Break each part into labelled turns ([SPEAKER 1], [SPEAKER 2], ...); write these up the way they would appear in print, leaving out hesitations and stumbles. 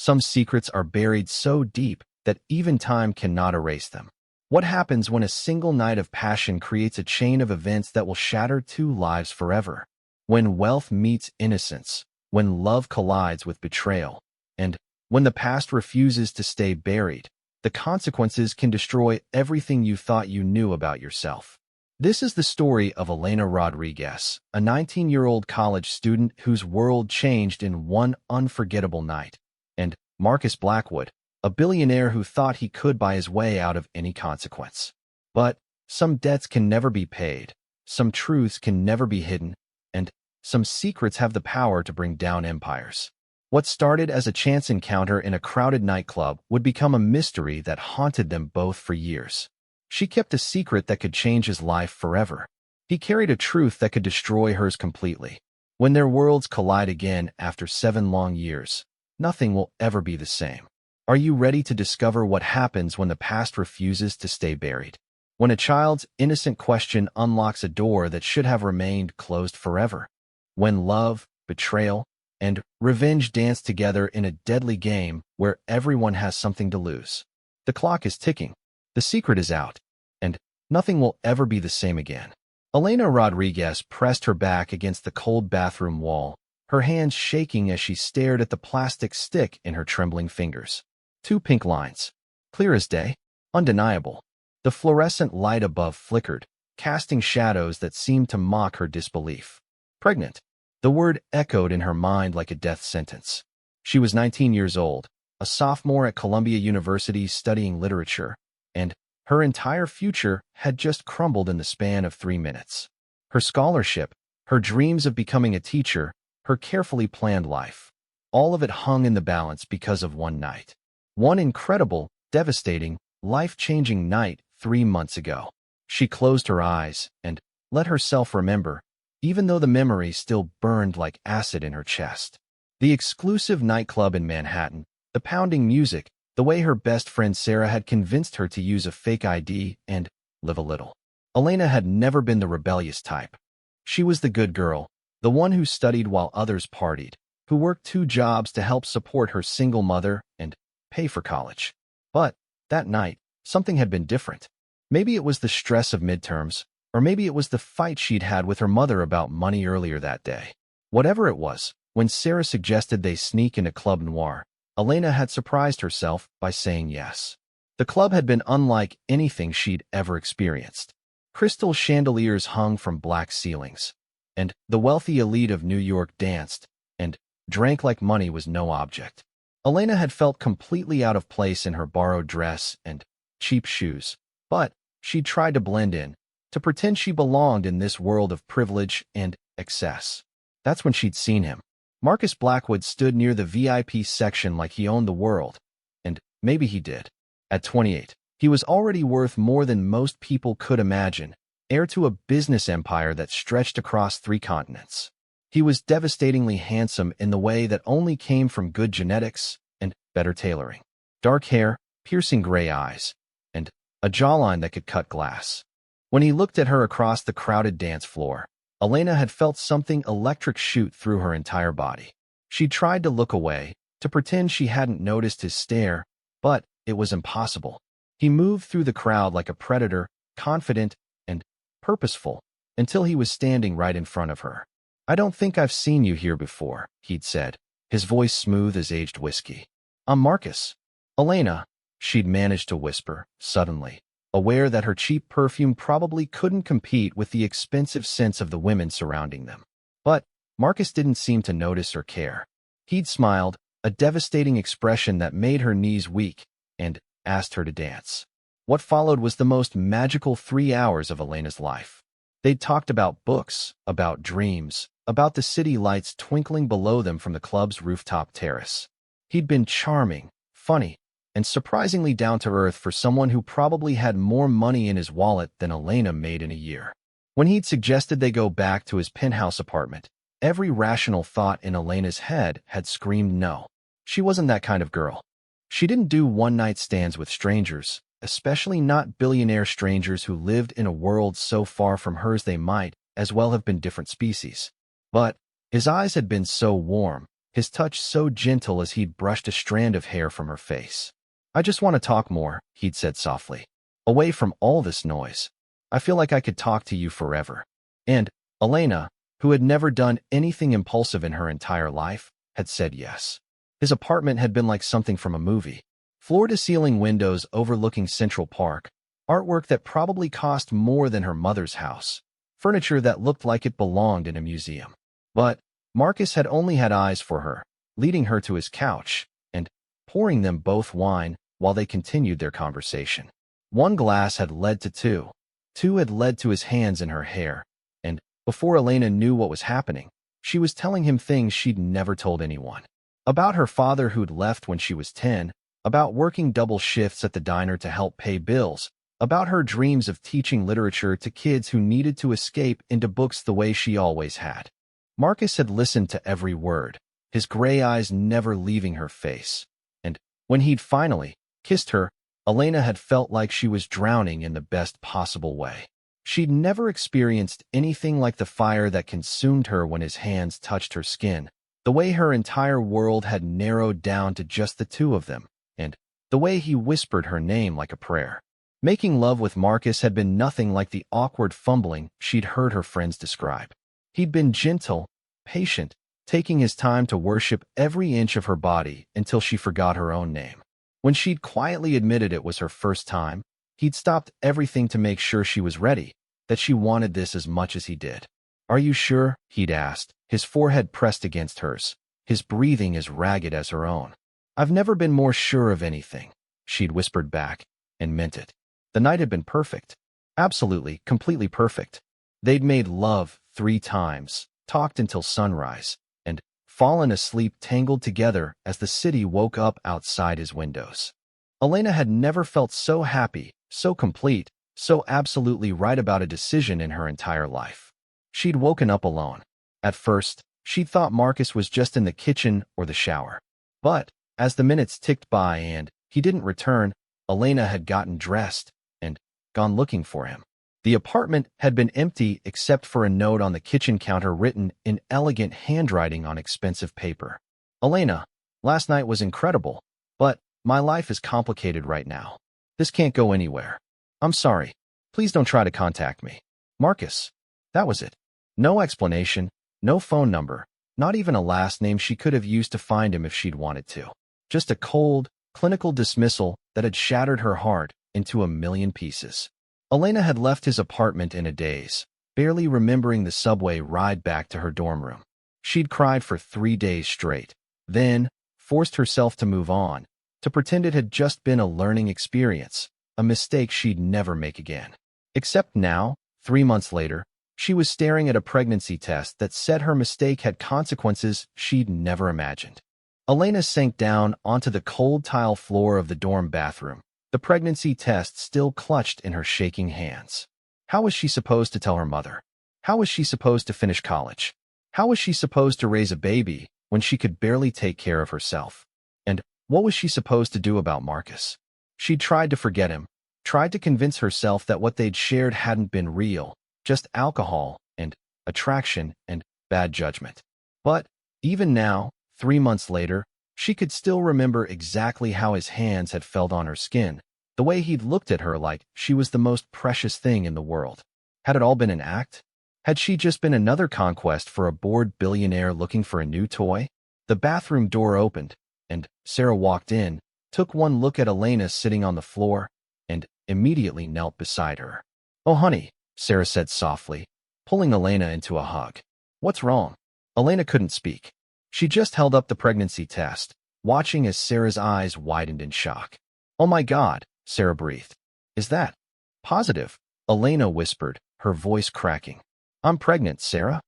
[SPEAKER 1] Some secrets are buried so deep that even time cannot erase them. What happens when a single night of passion creates a chain of events that will shatter two lives forever? When wealth meets innocence, when love collides with betrayal, and when the past refuses to stay buried, the consequences can destroy everything you thought you knew about yourself. This is the story of Elena Rodriguez, a 19-year-old college student whose world changed in one unforgettable night, and Marcus Blackwood, a billionaire who thought he could buy his way out of any consequence. But some debts can never be paid, some truths can never be hidden, and some secrets have the power to bring down empires. What started as a chance encounter in a crowded nightclub would become a mystery that haunted them both for years. She kept a secret that could change his life forever. He carried a truth that could destroy hers completely. When their worlds collide again after 7 long years, nothing will ever be the same. Are you ready to discover what happens when the past refuses to stay buried? When a child's innocent question unlocks a door that should have remained closed forever? When love, betrayal, and revenge dance together in a deadly game where everyone has something to lose? The clock is ticking. The secret is out, and nothing will ever be the same again. Elena Rodriguez pressed her back against the cold bathroom wall, her hands shaking as she stared at the plastic stick in her trembling fingers. 2 pink lines. Clear as day. Undeniable. The fluorescent light above flickered, casting shadows that seemed to mock her disbelief. Pregnant. The word echoed in her mind like a death sentence. She was 19 years old, a sophomore at Columbia University studying literature, and her entire future had just crumbled in the span of 3 minutes. Her scholarship, her dreams of becoming a teacher, her carefully planned life, all of it hung in the balance because of one night. One incredible, devastating, life-changing night 3 months ago. She closed her eyes and let herself remember, even though the memory still burned like acid in her chest. The exclusive nightclub in Manhattan, the pounding music, the way her best friend Sarah had convinced her to use a fake ID and live a little. Elena had never been the rebellious type. She was the good girl, the one who studied while others partied, who worked 2 jobs to help support her single mother and pay for college. But that night, something had been different. Maybe it was the stress of midterms, or maybe it was the fight she'd had with her mother about money earlier that day. Whatever it was, when Sarah suggested they sneak into Club Noir, Elena had surprised herself by saying yes. The club had been unlike anything she'd ever experienced. Crystal chandeliers hung from black ceilings, and the wealthy elite of New York danced and drank like money was no object. Elena had felt completely out of place in her borrowed dress and cheap shoes, but she'd tried to blend in, to pretend she belonged in this world of privilege and excess. That's when she'd seen him. Marcus Blackwood stood near the VIP section like he owned the world, and maybe he did. At 28, he was already worth more than most people could imagine, heir to a business empire that stretched across 3 continents. He was devastatingly handsome in the way that only came from good genetics and better tailoring. Dark hair, piercing gray eyes, and a jawline that could cut glass. When he looked at her across the crowded dance floor, Elena had felt something electric shoot through her entire body. She tried to look away, to pretend she hadn't noticed his stare, but it was impossible. He moved through the crowd like a predator, confident and purposeful, until he was standing right in front of her. "I don't think I've seen you here before," he'd said, his voice smooth as aged whiskey. "I'm Marcus." "Elena," she'd managed to whisper, suddenly, aware that her cheap perfume probably couldn't compete with the expensive scents of the women surrounding them. But Marcus didn't seem to notice or care. He'd smiled, a devastating expression that made her knees weak, and asked her to dance. What followed was the most magical 3 hours of Elena's life. They'd talked about books, about dreams, about the city lights twinkling below them from the club's rooftop terrace. He'd been charming, funny, and surprisingly down-to-earth for someone who probably had more money in his wallet than Elena made in a year. When he'd suggested they go back to his penthouse apartment, every rational thought in Elena's head had screamed no. She wasn't that kind of girl. She didn't do one-night stands with strangers, especially not billionaire strangers who lived in a world so far from hers they might as well have been different species. But his eyes had been so warm, his touch so gentle as he'd brushed a strand of hair from her face. "I just want to talk more," he'd said softly. "Away from all this noise. I feel like I could talk to you forever." And Elena, who had never done anything impulsive in her entire life, had said yes. His apartment had been like something from a movie. Floor-to-ceiling windows overlooking Central Park, artwork that probably cost more than her mother's house, furniture that looked like it belonged in a museum. But Marcus had only had eyes for her, leading her to his couch and pouring them both wine while they continued their conversation. One glass had led to two. Two had led to his hands in her hair, and before Elena knew what was happening, she was telling him things she'd never told anyone. About her father who'd left when she was 10, about working double shifts at the diner to help pay bills, about her dreams of teaching literature to kids who needed to escape into books the way she always had. Marcus had listened to every word, his gray eyes never leaving her face. And when he'd finally kissed her, Elena had felt like she was drowning in the best possible way. She'd never experienced anything like the fire that consumed her when his hands touched her skin, the way her entire world had narrowed down to just the two of them, and the way he whispered her name like a prayer. Making love with Marcus had been nothing like the awkward fumbling she'd heard her friends describe. He'd been gentle, patient, taking his time to worship every inch of her body until she forgot her own name. When she'd quietly admitted it was her first time, he'd stopped everything to make sure she was ready, that she wanted this as much as he did. "Are you sure?" he'd asked, his forehead pressed against hers, his breathing as ragged as her own. "I've never been more sure of anything," she'd whispered back, and meant it. The night had been perfect. Absolutely, completely perfect. They'd made love 3 times, talked until sunrise, and fallen asleep tangled together as the city woke up outside his windows. Elena had never felt so happy, so complete, so absolutely right about a decision in her entire life. She'd woken up alone. At first, she'd thought Marcus was just in the kitchen or the shower. But as the minutes ticked by and he didn't return, Elena had gotten dressed and gone looking for him. The apartment had been empty except for a note on the kitchen counter written in elegant handwriting on expensive paper. "Elena, last night was incredible, but my life is complicated right now. This can't go anywhere. I'm sorry. Please don't try to contact me. Marcus." That was it. No explanation, no phone number, not even a last name she could have used to find him if she'd wanted to. Just a cold, clinical dismissal that had shattered her heart into a million pieces. Elena had left his apartment in a daze, barely remembering the subway ride back to her dorm room. She'd cried for 3 days straight, then forced herself to move on, to pretend it had just been a learning experience, a mistake she'd never make again. Except now, 3 months later, she was staring at a pregnancy test that said her mistake had consequences she'd never imagined. Elena sank down onto the cold tile floor of the dorm bathroom, the pregnancy test still clutched in her shaking hands. How was she supposed to tell her mother? How was she supposed to finish college? How was she supposed to raise a baby when she could barely take care of herself? And what was she supposed to do about Marcus? She'd tried to forget him, tried to convince herself that what they'd shared hadn't been real, just alcohol and attraction and bad judgment. But even now, 3 months later, she could still remember exactly how his hands had felt on her skin, the way he'd looked at her like she was the most precious thing in the world. Had it all been an act? Had she just been another conquest for a bored billionaire looking for a new toy? The bathroom door opened, and Sarah walked in, took one look at Elena sitting on the floor, and immediately knelt beside her. "Oh, honey," Sarah said softly, pulling Elena into a hug. "What's wrong?" Elena couldn't speak. She just held up the pregnancy test, watching as Sarah's eyes widened in shock. "Oh my God," Sarah breathed. "Is that positive?" Elena whispered, her voice cracking. "I'm pregnant, Sarah.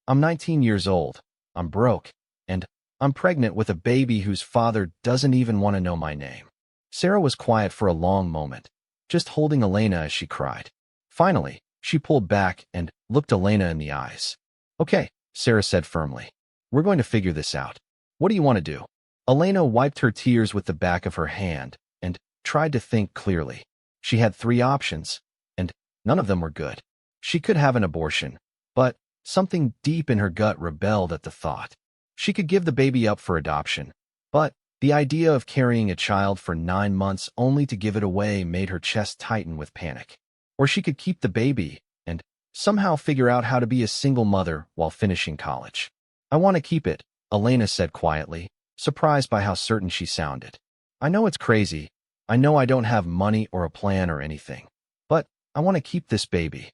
[SPEAKER 1] I'm 19 years old. I'm broke. And I'm pregnant with a baby whose father doesn't even want to know my name." Sarah was quiet for a long moment, just holding Elena as she cried. Finally, she pulled back and looked Elena in the eyes. "Okay," Sarah said firmly. "We're going to figure this out. What do you want to do?" Elena wiped her tears with the back of her hand and tried to think clearly. She had 3 options, and none of them were good. She could have an abortion, but something deep in her gut rebelled at the thought. She could give the baby up for adoption, but the idea of carrying a child for 9 months only to give it away made her chest tighten with panic. Or she could keep the baby and somehow figure out how to be a single mother while finishing college. I want to keep it, Elena said quietly, surprised by how certain she sounded. I know it's crazy. I know I don't have money or a plan or anything. But I want to keep this baby.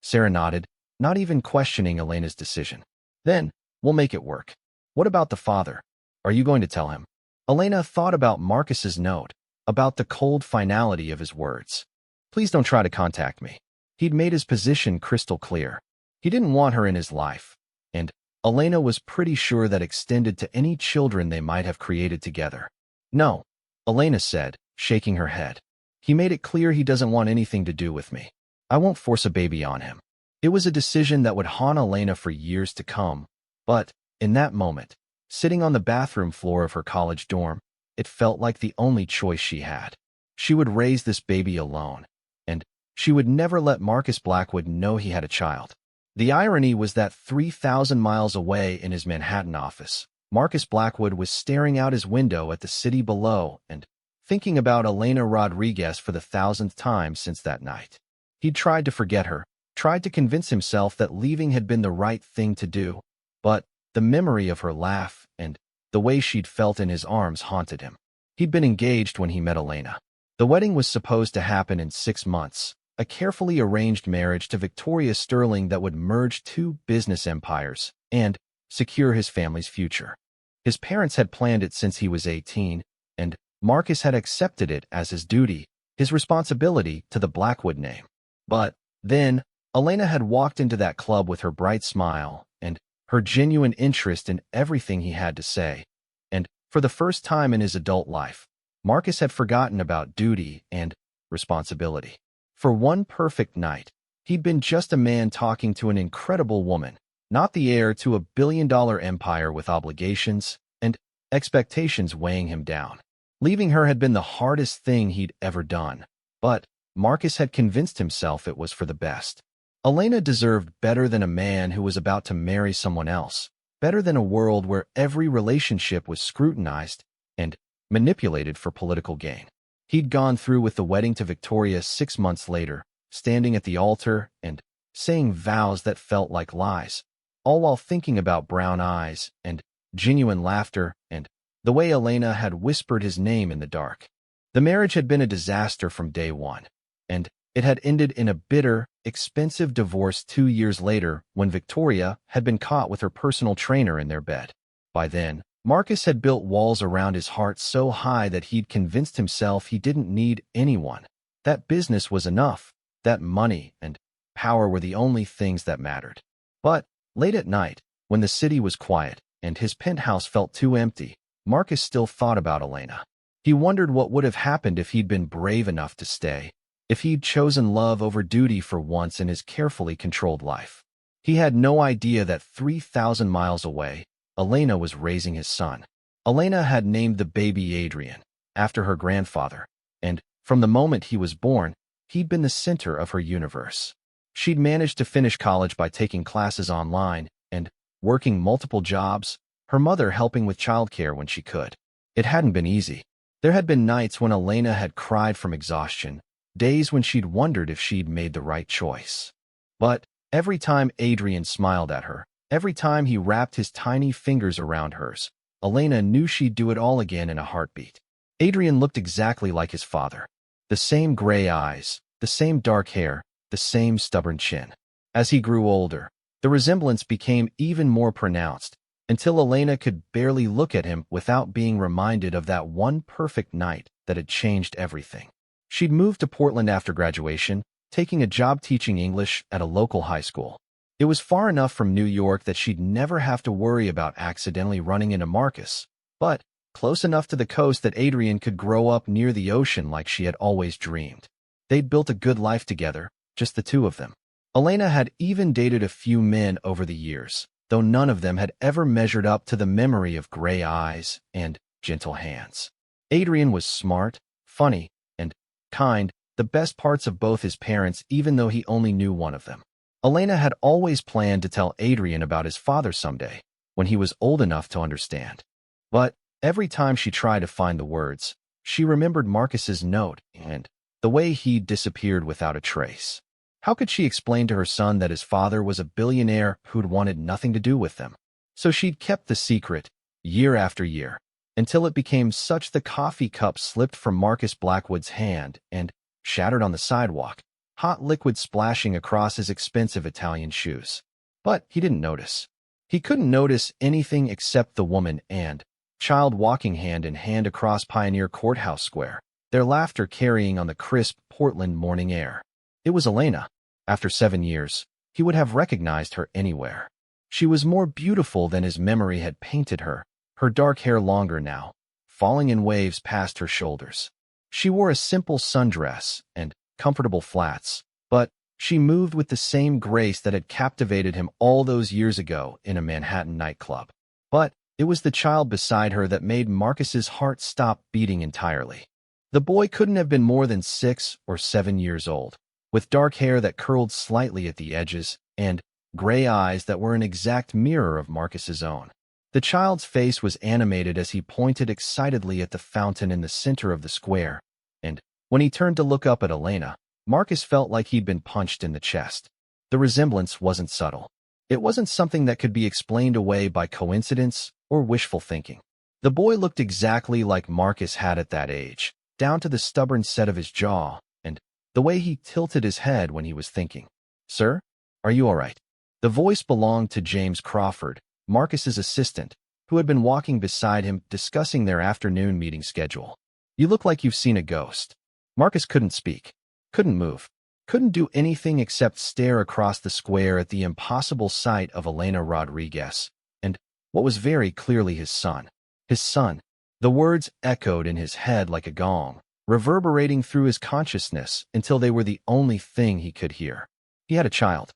[SPEAKER 1] Sarah nodded, not even questioning Elena's decision. Then, we'll make it work. What about the father? Are you going to tell him? Elena thought about Marcus's note, about the cold finality of his words. Please don't try to contact me. He'd made his position crystal clear. He didn't want her in his life, and Elena was pretty sure that extended to any children they might have created together. No, Elena said, shaking her head. He made it clear he doesn't want anything to do with me. I won't force a baby on him. It was a decision that would haunt Elena for years to come, but in that moment, sitting on the bathroom floor of her college dorm, it felt like the only choice she had. She would raise this baby alone, and she would never let Marcus Blackwood know he had a child. The irony was that 3,000 miles away in his Manhattan office, Marcus Blackwood was staring out his window at the city below and thinking about Elena Rodriguez for the 1,000th time since that night. He'd tried to forget her, tried to convince himself that leaving had been the right thing to do, but the memory of her laugh and the way she'd felt in his arms haunted him. He'd been engaged when he met Elena. The wedding was supposed to happen in 6 months, a carefully arranged marriage to Victoria Sterling that would merge two business empires and secure his family's future. His parents had planned it since he was 18, and Marcus had accepted it as his duty, his responsibility to the Blackwood name. But then, Elena had walked into that club with her bright smile and her genuine interest in everything he had to say, and for the first time in his adult life, Marcus had forgotten about duty and responsibility. For one perfect night, he'd been just a man talking to an incredible woman, not the heir to a billion-dollar empire with obligations and expectations weighing him down. Leaving her had been the hardest thing he'd ever done, but Marcus had convinced himself it was for the best. Elena deserved better than a man who was about to marry someone else, better than a world where every relationship was scrutinized and manipulated for political gain. He'd gone through with the wedding to Victoria 6 months later, standing at the altar and saying vows that felt like lies, all while thinking about brown eyes and genuine laughter and the way Elena had whispered his name in the dark. The marriage had been a disaster from day one, and it had ended in a bitter, expensive divorce 2 years later when Victoria had been caught with her personal trainer in their bed. By then, Marcus had built walls around his heart so high that he'd convinced himself he didn't need anyone. That business was enough, that money and power were the only things that mattered. But late at night, when the city was quiet and his penthouse felt too empty, Marcus still thought about Elena. He wondered what would have happened if he'd been brave enough to stay, if he'd chosen love over duty for once in his carefully controlled life. He had no idea that 3,000 miles away, Elena was raising his son. Elena had named the baby Adrian, after her grandfather, and from the moment he was born, he'd been the center of her universe. She'd managed to finish college by taking classes online and working multiple jobs, her mother helping with childcare when she could. It hadn't been easy. There had been nights when Elena had cried from exhaustion, days when she'd wondered if she'd made the right choice. But every time Adrian smiled at her, every time he wrapped his tiny fingers around hers, Elena knew she'd do it all again in a heartbeat. Adrian looked exactly like his father. The same gray eyes, the same dark hair, the same stubborn chin. As he grew older, the resemblance became even more pronounced, until Elena could barely look at him without being reminded of that one perfect night that had changed everything. She'd moved to Portland after graduation, taking a job teaching English at a local high school. It was far enough from New York that she'd never have to worry about accidentally running into Marcus, but close enough to the coast that Adrian could grow up near the ocean like she had always dreamed. They'd built a good life together, just the two of them. Elena had even dated a few men over the years, though none of them had ever measured up to the memory of gray eyes and gentle hands. Adrian was smart, funny, and kind, the best parts of both his parents even though he only knew one of them. Elena had always planned to tell Adrian about his father someday, when he was old enough to understand. But every time she tried to find the words, she remembered Marcus's note and the way he'd disappeared without a trace. How could she explain to her son that his father was a billionaire who'd wanted nothing to do with them? So she'd kept the secret, year after year, until it became such the coffee cup slipped from Marcus Blackwood's hand and shattered on the sidewalk, hot liquid splashing across his expensive Italian shoes. But he didn't notice. He couldn't notice anything except the woman and child walking hand in hand across Pioneer Courthouse Square, their laughter carrying on the crisp Portland morning air. It was Elena. After 7 years, he would have recognized her anywhere. She was more beautiful than his memory had painted her, her dark hair longer now, falling in waves past her shoulders. She wore a simple sundress and comfortable flats, but she moved with the same grace that had captivated him all those years ago in a Manhattan nightclub. But it was the child beside her that made Marcus's heart stop beating entirely. The boy couldn't have been more than 6 or 7 years old, with dark hair that curled slightly at the edges and gray eyes that were an exact mirror of Marcus's own. The child's face was animated as he pointed excitedly at the fountain in the center of the square, and when he turned to look up at Elena, Marcus felt like he'd been punched in the chest. The resemblance wasn't subtle. It wasn't something that could be explained away by coincidence or wishful thinking. The boy looked exactly like Marcus had at that age, down to the stubborn set of his jaw and the way he tilted his head when he was thinking. "Sir, are you all right?" The voice belonged to James Crawford, Marcus's assistant, who had been walking beside him discussing their afternoon meeting schedule. "You look like you've seen a ghost." Marcus couldn't speak, couldn't move, couldn't do anything except stare across the square at the impossible sight of Elena Rodriguez, and what was very clearly his son. His son. The words echoed in his head like a gong, reverberating through his consciousness until they were the only thing he could hear. He had a child.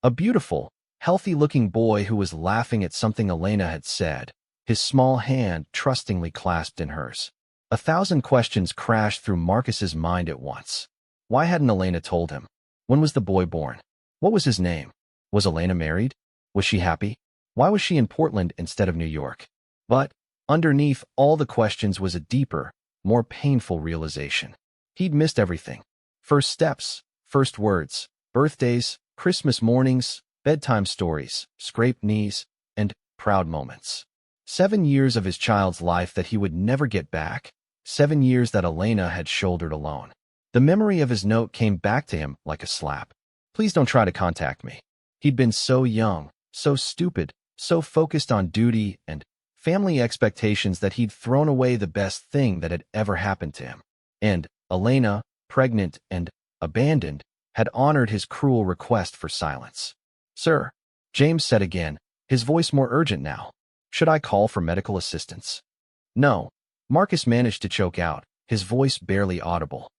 [SPEAKER 1] A beautiful, healthy-looking boy who was laughing at something Elena had said, his small hand trustingly clasped in hers. 1,000 questions crashed through Marcus's mind at once. Why hadn't Elena told him? When was the boy born? What was his name? Was Elena married? Was she happy? Why was she in Portland instead of New York? But underneath all the questions was a deeper, more painful realization. He'd missed everything. First steps, first words, birthdays, Christmas mornings, bedtime stories, scraped knees, and proud moments. 7 years of his child's life that he would never get back, 7 years that Elena had shouldered alone. The memory of his note came back to him like a slap. "Please don't try to contact me." He'd been so young, so stupid, so focused on duty and family expectations that he'd thrown away the best thing that had ever happened to him. And Elena, pregnant and abandoned, had honored his cruel request for silence. "Sir," James said again, his voice more urgent now. "Should I call for medical assistance?" "No," Marcus managed to choke out, his voice barely audible.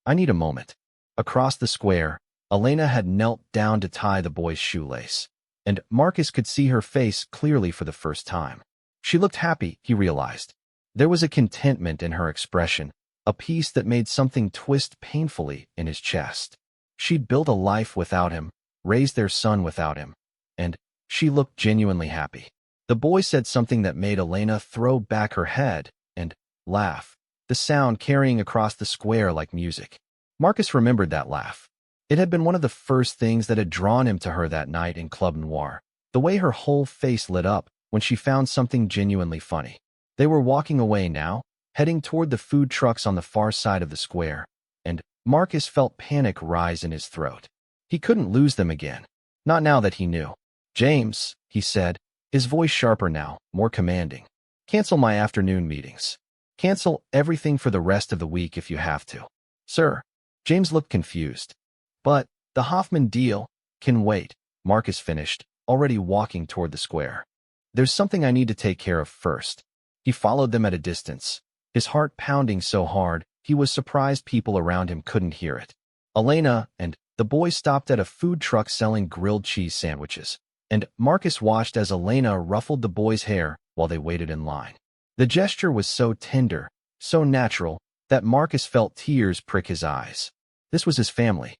[SPEAKER 1] I need a moment." Across the square, Elena had knelt down to tie the boy's shoelace, and Marcus could see her face clearly for the first time. She looked happy, he realized. There was a contentment in her expression, a peace that made something twist painfully in his chest. She'd built a life without him, raised their son without him, and she looked genuinely happy. The boy said something that made Elena throw back her head and laugh, the sound carrying across the square like music. Marcus remembered that laugh. It had been one of the first things that had drawn him to her that night in Club Noir, the way her whole face lit up when she found something genuinely funny. They were walking away now, heading toward the food trucks on the far side of the square, and Marcus felt panic rise in his throat. He couldn't lose them again. Not now that he knew. "James," he said, his voice sharper now, more commanding. "Cancel my afternoon meetings. Cancel everything for the rest of the week if you have to." "Sir." James looked confused. "But the Hoffman deal can wait," Marcus finished, already walking toward the square. "There's something I need to take care of first." He followed them at a distance, his heart pounding so hard he was surprised people around him couldn't hear it. Elena and the boy stopped at a food truck selling grilled cheese sandwiches, and Marcus watched as Elena ruffled the boy's hair while they waited in line. The gesture was so tender, so natural, that Marcus felt tears prick his eyes. This was his family,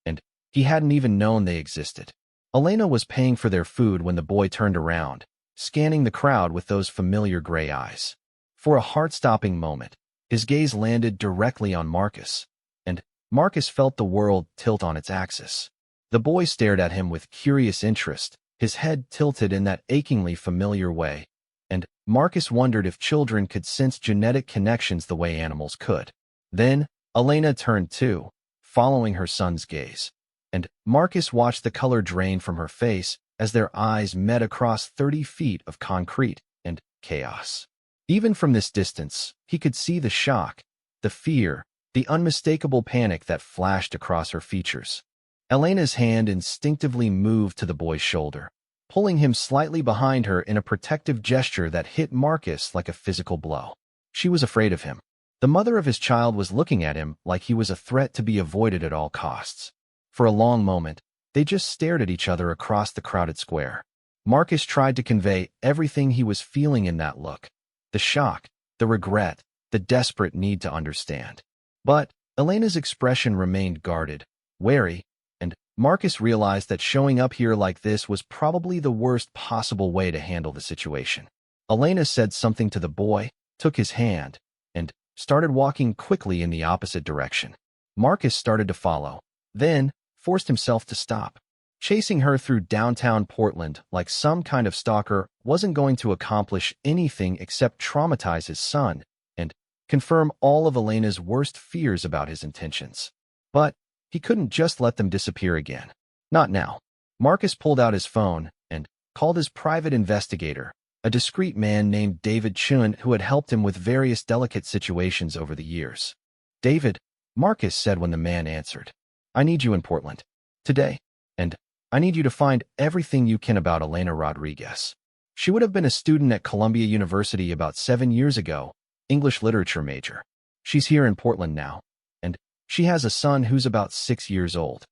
[SPEAKER 1] and he hadn't even known they existed. Elena was paying for their food when the boy turned around, scanning the crowd with those familiar gray eyes. For a heart-stopping moment, his gaze landed directly on Marcus, and Marcus felt the world tilt on its axis. The boy stared at him with curious interest, his head tilted in that achingly familiar way, and Marcus wondered if children could sense genetic connections the way animals could. Then, Elena turned too, following her son's gaze, and Marcus watched the color drain from her face as their eyes met across 30 feet of concrete and chaos. Even from this distance, he could see the shock, the fear, the unmistakable panic that flashed across her features. Elena's hand instinctively moved to the boy's shoulder, pulling him slightly behind her in a protective gesture that hit Marcus like a physical blow. She was afraid of him. The mother of his child was looking at him like he was a threat to be avoided at all costs. For a long moment, they just stared at each other across the crowded square. Marcus tried to convey everything he was feeling in that look. The shock, the regret, the desperate need to understand. But Elena's expression remained guarded, wary, and Marcus realized that showing up here like this was probably the worst possible way to handle the situation. Elena said something to the boy, took his hand, and started walking quickly in the opposite direction. Marcus started to follow, then forced himself to stop. Chasing her through downtown Portland like some kind of stalker wasn't going to accomplish anything except traumatize his son and confirm all of Elena's worst fears about his intentions. But he couldn't just let them disappear again. Not now. Marcus pulled out his phone and called his private investigator, a discreet man named David Chun who had helped him with various delicate situations over the years. "David," Marcus said when the man answered, "I need you in Portland. Today. And I need you to find everything you can about Elena Rodriguez. She would have been a student at Columbia University about 7 years ago, English literature major. She's here in Portland now, and she has a son who's about 6 years old."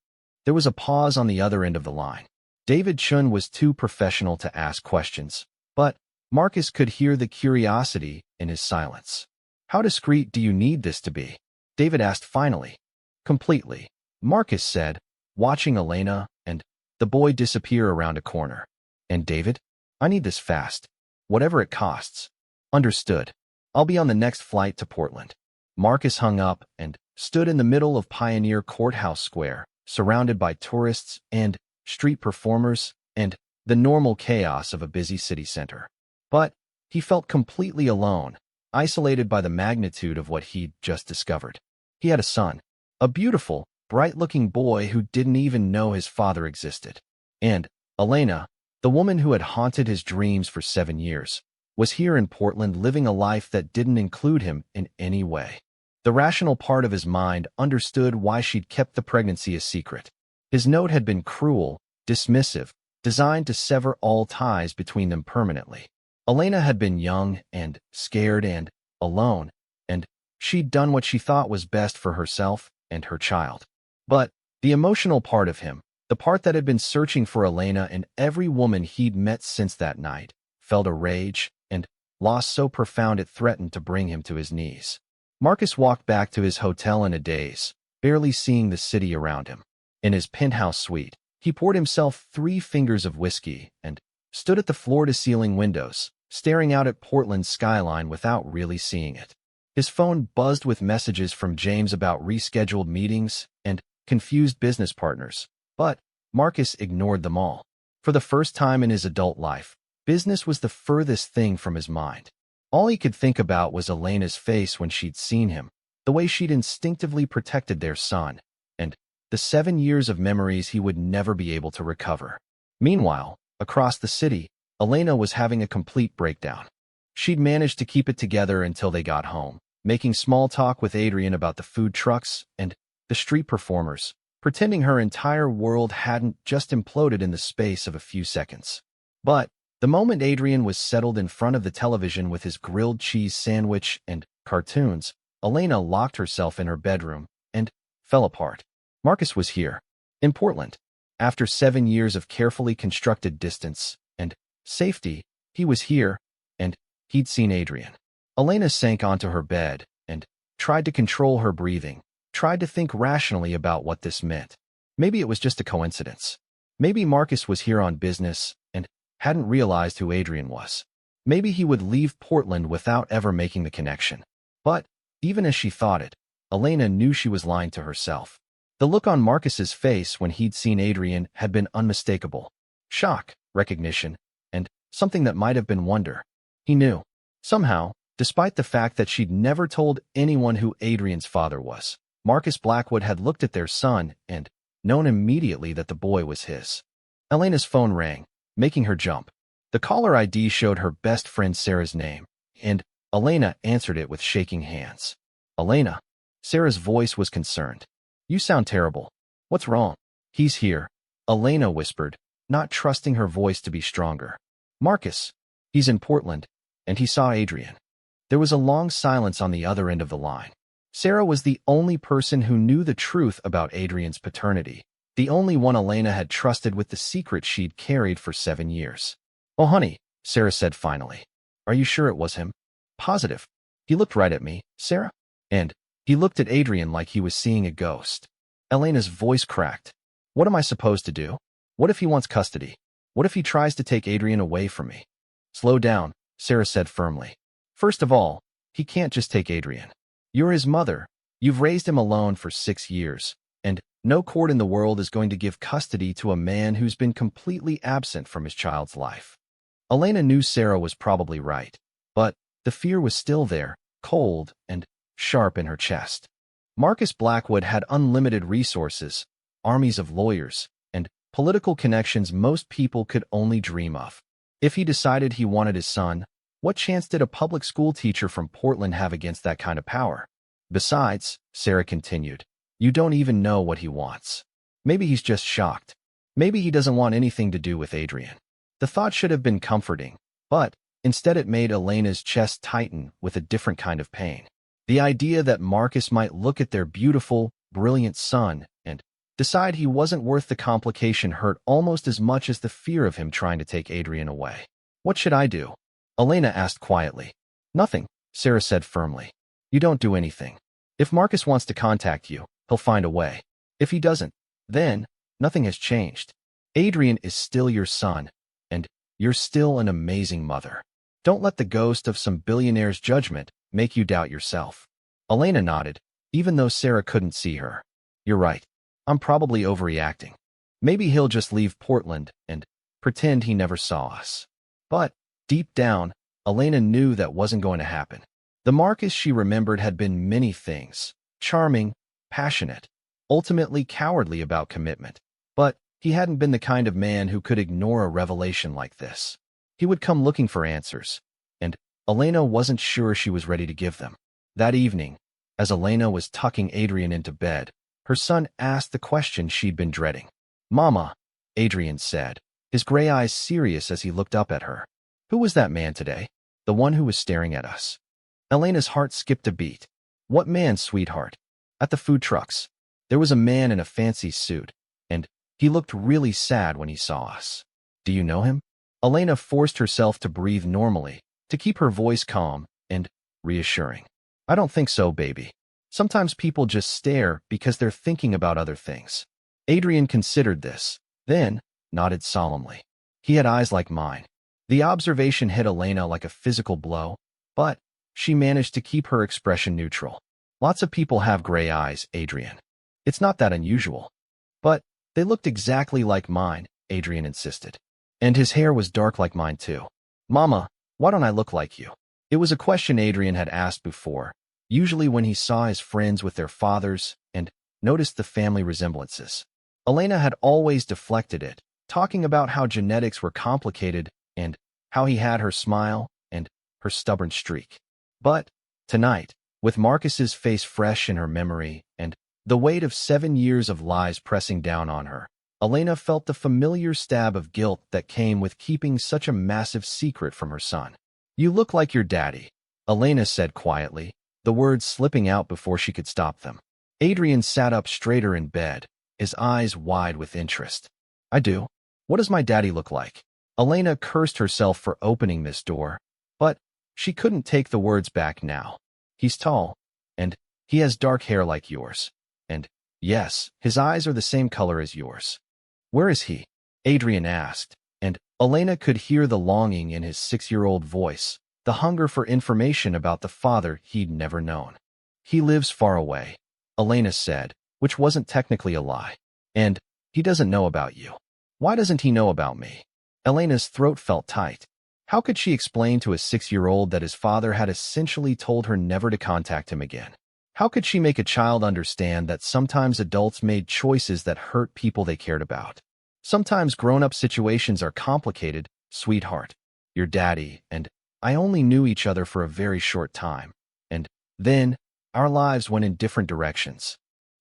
[SPEAKER 1] There was a pause on the other end of the line. David Chun was too professional to ask questions, but Marcus could hear the curiosity in his silence. "How discreet do you need this to be?" David asked finally. "Completely," Marcus said, watching Elena and the boy disappear around a corner. "And David, I need this fast. Whatever it costs." "Understood. I'll be on the next flight to Portland." Marcus hung up and stood in the middle of Pioneer Courthouse Square, surrounded by tourists and street performers and the normal chaos of a busy city center. But he felt completely alone, isolated by the magnitude of what he'd just discovered. He had a son, a beautiful, bright-looking boy who didn't even know his father existed. And Elena, the woman who had haunted his dreams for 7 years, was here in Portland living a life that didn't include him in any way. The rational part of his mind understood why she'd kept the pregnancy a secret. His note had been cruel, dismissive, designed to sever all ties between them permanently. Elena had been young and scared and alone, and she'd done what she thought was best for herself and her child. But the emotional part of him, the part that had been searching for Elena in every woman he'd met since that night, felt a rage and loss so profound it threatened to bring him to his knees. Marcus walked back to his hotel in a daze, barely seeing the city around him. In his penthouse suite, he poured himself 3 fingers of whiskey and stood at the floor-to-ceiling windows, staring out at Portland's skyline without really seeing it. His phone buzzed with messages from James about rescheduled meetings and confused business partners, but Marcus ignored them all. For the first time in his adult life, business was the furthest thing from his mind. All he could think about was Elena's face when she'd seen him, the way she'd instinctively protected their son, and the 7 years of memories he would never be able to recover. Meanwhile, across the city, Elena was having a complete breakdown. She'd managed to keep it together until they got home, making small talk with Adrian about the food trucks and the street performers, pretending her entire world hadn't just imploded in the space of a few seconds. But the moment Adrian was settled in front of the television with his grilled cheese sandwich and cartoons, Elena locked herself in her bedroom and fell apart. Marcus was here, in Portland. After 7 years of carefully constructed distance and safety, he was here, and he'd seen Adrian. Elena sank onto her bed and tried to control her breathing, tried to think rationally about what this meant. Maybe it was just a coincidence. Maybe Marcus was here on business and hadn't realized who Adrian was. Maybe he would leave Portland without ever making the connection. But even as she thought it, Elena knew she was lying to herself. The look on Marcus's face when he'd seen Adrian had been unmistakable. Shock, recognition, and something that might have been wonder. He knew. Somehow, despite the fact that she'd never told anyone who Adrian's father was, Marcus Blackwood had looked at their son and known immediately that the boy was his. Elena's phone rang, making her jump. The caller ID showed her best friend Sarah's name, and Elena answered it with shaking hands. Elena. Sarah's voice was concerned. You sound terrible. What's wrong? He's here, Elena whispered, not trusting her voice to be stronger. Marcus. He's in Portland, and he saw Adrian. There was a long silence on the other end of the line. Sarah was the only person who knew the truth about Adrian's paternity, the only one Elena had trusted with the secret she'd carried for 7 years. Oh, honey, Sarah said finally. Are you sure it was him? Positive. He looked right at me, Sarah. And he looked at Adrian like he was seeing a ghost. Elena's voice cracked. What am I supposed to do? What if he wants custody? What if he tries to take Adrian away from me? Slow down, Sarah said firmly. First of all, he can't just take Adrian. You're his mother. You've raised him alone for 6 years, and no court in the world is going to give custody to a man who's been completely absent from his child's life. Elena knew Sarah was probably right, but the fear was still there, cold and sharp in her chest. Marcus Blackwood had unlimited resources, armies of lawyers, and political connections most people could only dream of. If he decided he wanted his son, what chance did a public school teacher from Portland have against that kind of power? Besides, Sarah continued, you don't even know what he wants. Maybe he's just shocked. Maybe he doesn't want anything to do with Adrian. The thought should have been comforting, but instead it made Elena's chest tighten with a different kind of pain. The idea that Marcus might look at their beautiful, brilliant son and decide he wasn't worth the complication hurt almost as much as the fear of him trying to take Adrian away. What should I do? Elena asked quietly. Nothing, Sarah said firmly. You don't do anything. If Marcus wants to contact you, he'll find a way. If he doesn't, then nothing has changed. Adrian is still your son, and you're still an amazing mother. Don't let the ghost of some billionaire's judgment make you doubt yourself. Elena nodded, even though Sarah couldn't see her. You're right. I'm probably overreacting. Maybe he'll just leave Portland and pretend he never saw us. But deep down, Elena knew that wasn't going to happen. The Marcus she remembered had been many things: charming, passionate, ultimately cowardly about commitment. But he hadn't been the kind of man who could ignore a revelation like this. He would come looking for answers, and Elena wasn't sure she was ready to give them. That evening, as Elena was tucking Adrian into bed, her son asked the question she'd been dreading. Mama, Adrian said, his gray eyes serious as he looked up at her. Who was that man today? The one who was staring at us. Elena's heart skipped a beat. What man, sweetheart? At the food trucks. There was a man in a fancy suit, and he looked really sad when he saw us. Do you know him? Elena forced herself to breathe normally, to keep her voice calm and reassuring. I don't think so, baby. Sometimes people just stare because they're thinking about other things. Adrian considered this, then nodded solemnly. He had eyes like mine. The observation hit Elena like a physical blow, but she managed to keep her expression neutral. Lots of people have gray eyes, Adrian. It's not that unusual. But they looked exactly like mine, Adrian insisted. And his hair was dark like mine too. Mama, why don't I look like you? It was a question Adrian had asked before, usually when he saw his friends with their fathers and noticed the family resemblances. Elena had always deflected it, talking about how genetics were complicated and how he had her smile and her stubborn streak. But tonight, with Marcus's face fresh in her memory and the weight of 7 years of lies pressing down on her, Elena felt the familiar stab of guilt that came with keeping such a massive secret from her son. You look like your daddy, Elena said quietly, the words slipping out before she could stop them. Adrian sat up straighter in bed, his eyes wide with interest. I do. What does my daddy look like? Elena cursed herself for opening this door, but she couldn't take the words back now. He's tall, and he has dark hair like yours. And yes, his eyes are the same color as yours. Where is he? Adrian asked, and Elena could hear the longing in his 6-year-old voice, the hunger for information about the father he'd never known. He lives far away, Elena said, which wasn't technically a lie. And he doesn't know about you. Why doesn't he know about me? Elena's throat felt tight. How could she explain to a 6-year-old that his father had essentially told her never to contact him again? How could she make a child understand that sometimes adults made choices that hurt people they cared about? Sometimes grown-up situations are complicated, sweetheart. Your daddy and I only knew each other for a very short time. And then, our lives went in different directions.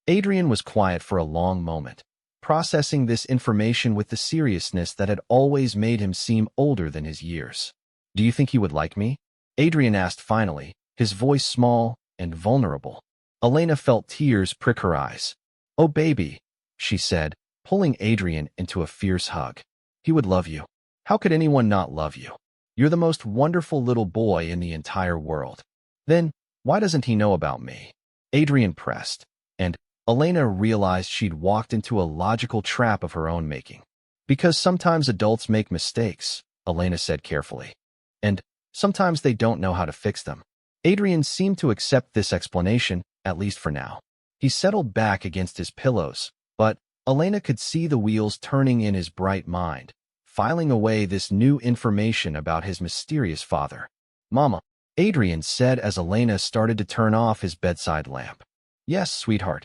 [SPEAKER 1] Adrian was quiet for a long moment, processing this information with the seriousness that had always made him seem older than his years. Do you think he would like me? Adrian asked finally, his voice small and vulnerable. Elena felt tears prick her eyes. Oh, baby, she said, pulling Adrian into a fierce hug. He would love you. How could anyone not love you? You're the most wonderful little boy in the entire world. Then, why doesn't he know about me? Adrian pressed, and Elena realized she'd walked into a logical trap of her own making. Because sometimes adults make mistakes, Elena said carefully. And sometimes they don't know how to fix them. Adrian seemed to accept this explanation, at least for now. He settled back against his pillows, but Elena could see the wheels turning in his bright mind, filing away this new information about his mysterious father. Mama, Adrian said as Elena started to turn off his bedside lamp. Yes, sweetheart.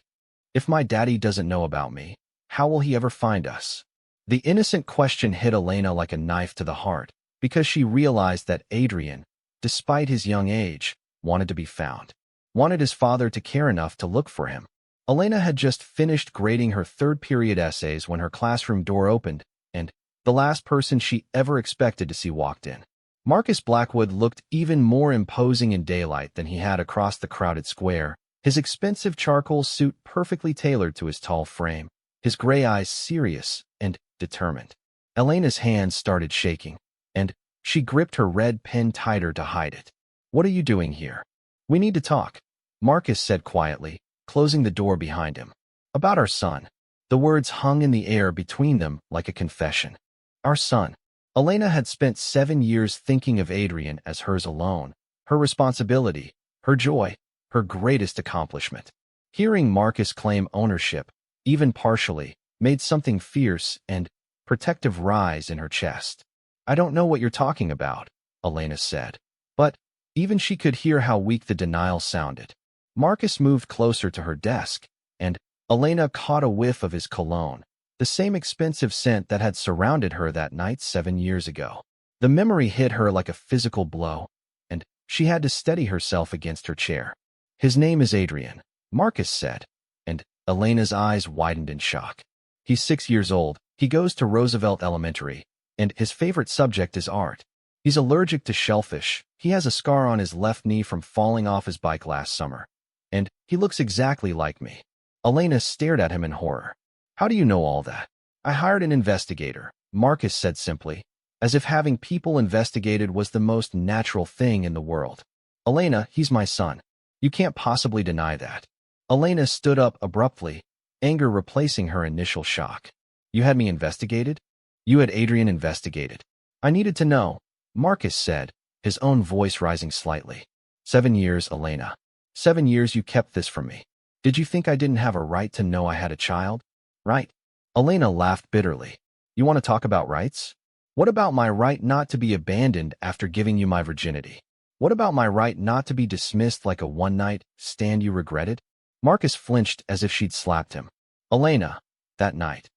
[SPEAKER 1] If my daddy doesn't know about me, how will he ever find us? The innocent question hit Elena like a knife to the heart, because she realized that Adrian, despite his young age, wanted to be found, wanted his father to care enough to look for him. Elena had just finished grading her third-period essays when her classroom door opened, and the last person she ever expected to see walked in. Marcus Blackwood looked even more imposing in daylight than he had across the crowded square, his expensive charcoal suit perfectly tailored to his tall frame, his gray eyes serious and determined. Elena's hands started shaking, and she gripped her red pen tighter to hide it. What are you doing here? We need to talk, Marcus said quietly, closing the door behind him. About our son. The words hung in the air between them like a confession. Our son. Elena had spent 7 years thinking of Adrian as hers alone, her responsibility, her joy, her greatest accomplishment. Hearing Marcus claim ownership, even partially, made something fierce and protective rise in her chest. I don't know what you're talking about, Elena said. But even she could hear how weak the denial sounded. Marcus moved closer to her desk, and Elena caught a whiff of his cologne, the same expensive scent that had surrounded her that night 7 years ago. The memory hit her like a physical blow, and she had to steady herself against her chair. His name is Adrian, Marcus said, and Elena's eyes widened in shock. He's 6 years old, he goes to Roosevelt Elementary, and his favorite subject is art. He's allergic to shellfish, he has a scar on his left knee from falling off his bike last summer. And he looks exactly like me. Elena stared at him in horror. How do you know all that? I hired an investigator, Marcus said simply, as if having people investigated was the most natural thing in the world. Elena, he's my son. You can't possibly deny that. Elena stood up abruptly, anger replacing her initial shock. You had me investigated? You had Adrian investigated. I needed to know, Marcus said, his own voice rising slightly. 7 years, Elena. 7 years you kept this from me. Did you think I didn't have a right to know I had a child? Right? Elena laughed bitterly. You want to talk about rights? What about my right not to be abandoned after giving you my virginity? What about my right not to be dismissed like a one-night stand you regretted? Marcus flinched as if she'd slapped him. Elena, that night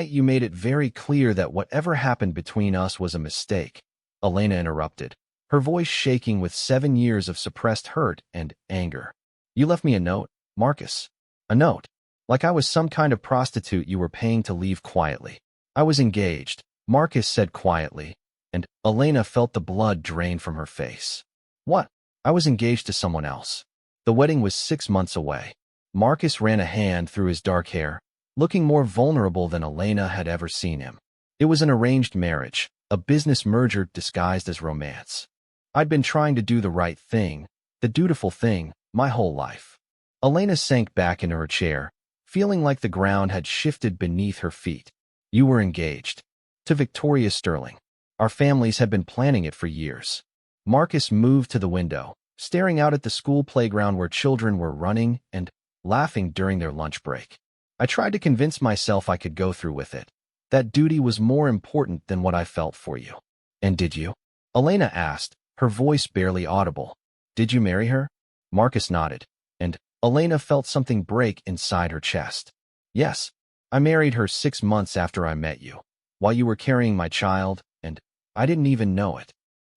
[SPEAKER 1] you made it very clear that whatever happened between us was a mistake. Elena interrupted, her voice shaking with 7 years of suppressed hurt and anger. You left me a note, Marcus. A note. Like I was some kind of prostitute you were paying to leave quietly. I was engaged, Marcus said quietly, and Elena felt the blood drain from her face. What? I was engaged to someone else. The wedding was 6 months away. Marcus ran a hand through his dark hair, looking more vulnerable than Elena had ever seen him. It was an arranged marriage, a business merger disguised as romance. I'd been trying to do the right thing, the dutiful thing, my whole life. Elena sank back into her chair, feeling like the ground had shifted beneath her feet. You were engaged. To Victoria Sterling. Our families had been planning it for years. Marcus moved to the window, staring out at the school playground where children were running and laughing during their lunch break. I tried to convince myself I could go through with it. That duty was more important than what I felt for you. And did you? Elena asked, her voice barely audible. Did you marry her? Marcus nodded, and Elena felt something break inside her chest. Yes, I married her 6 months after I met you, while you were carrying my child, and I didn't even know it.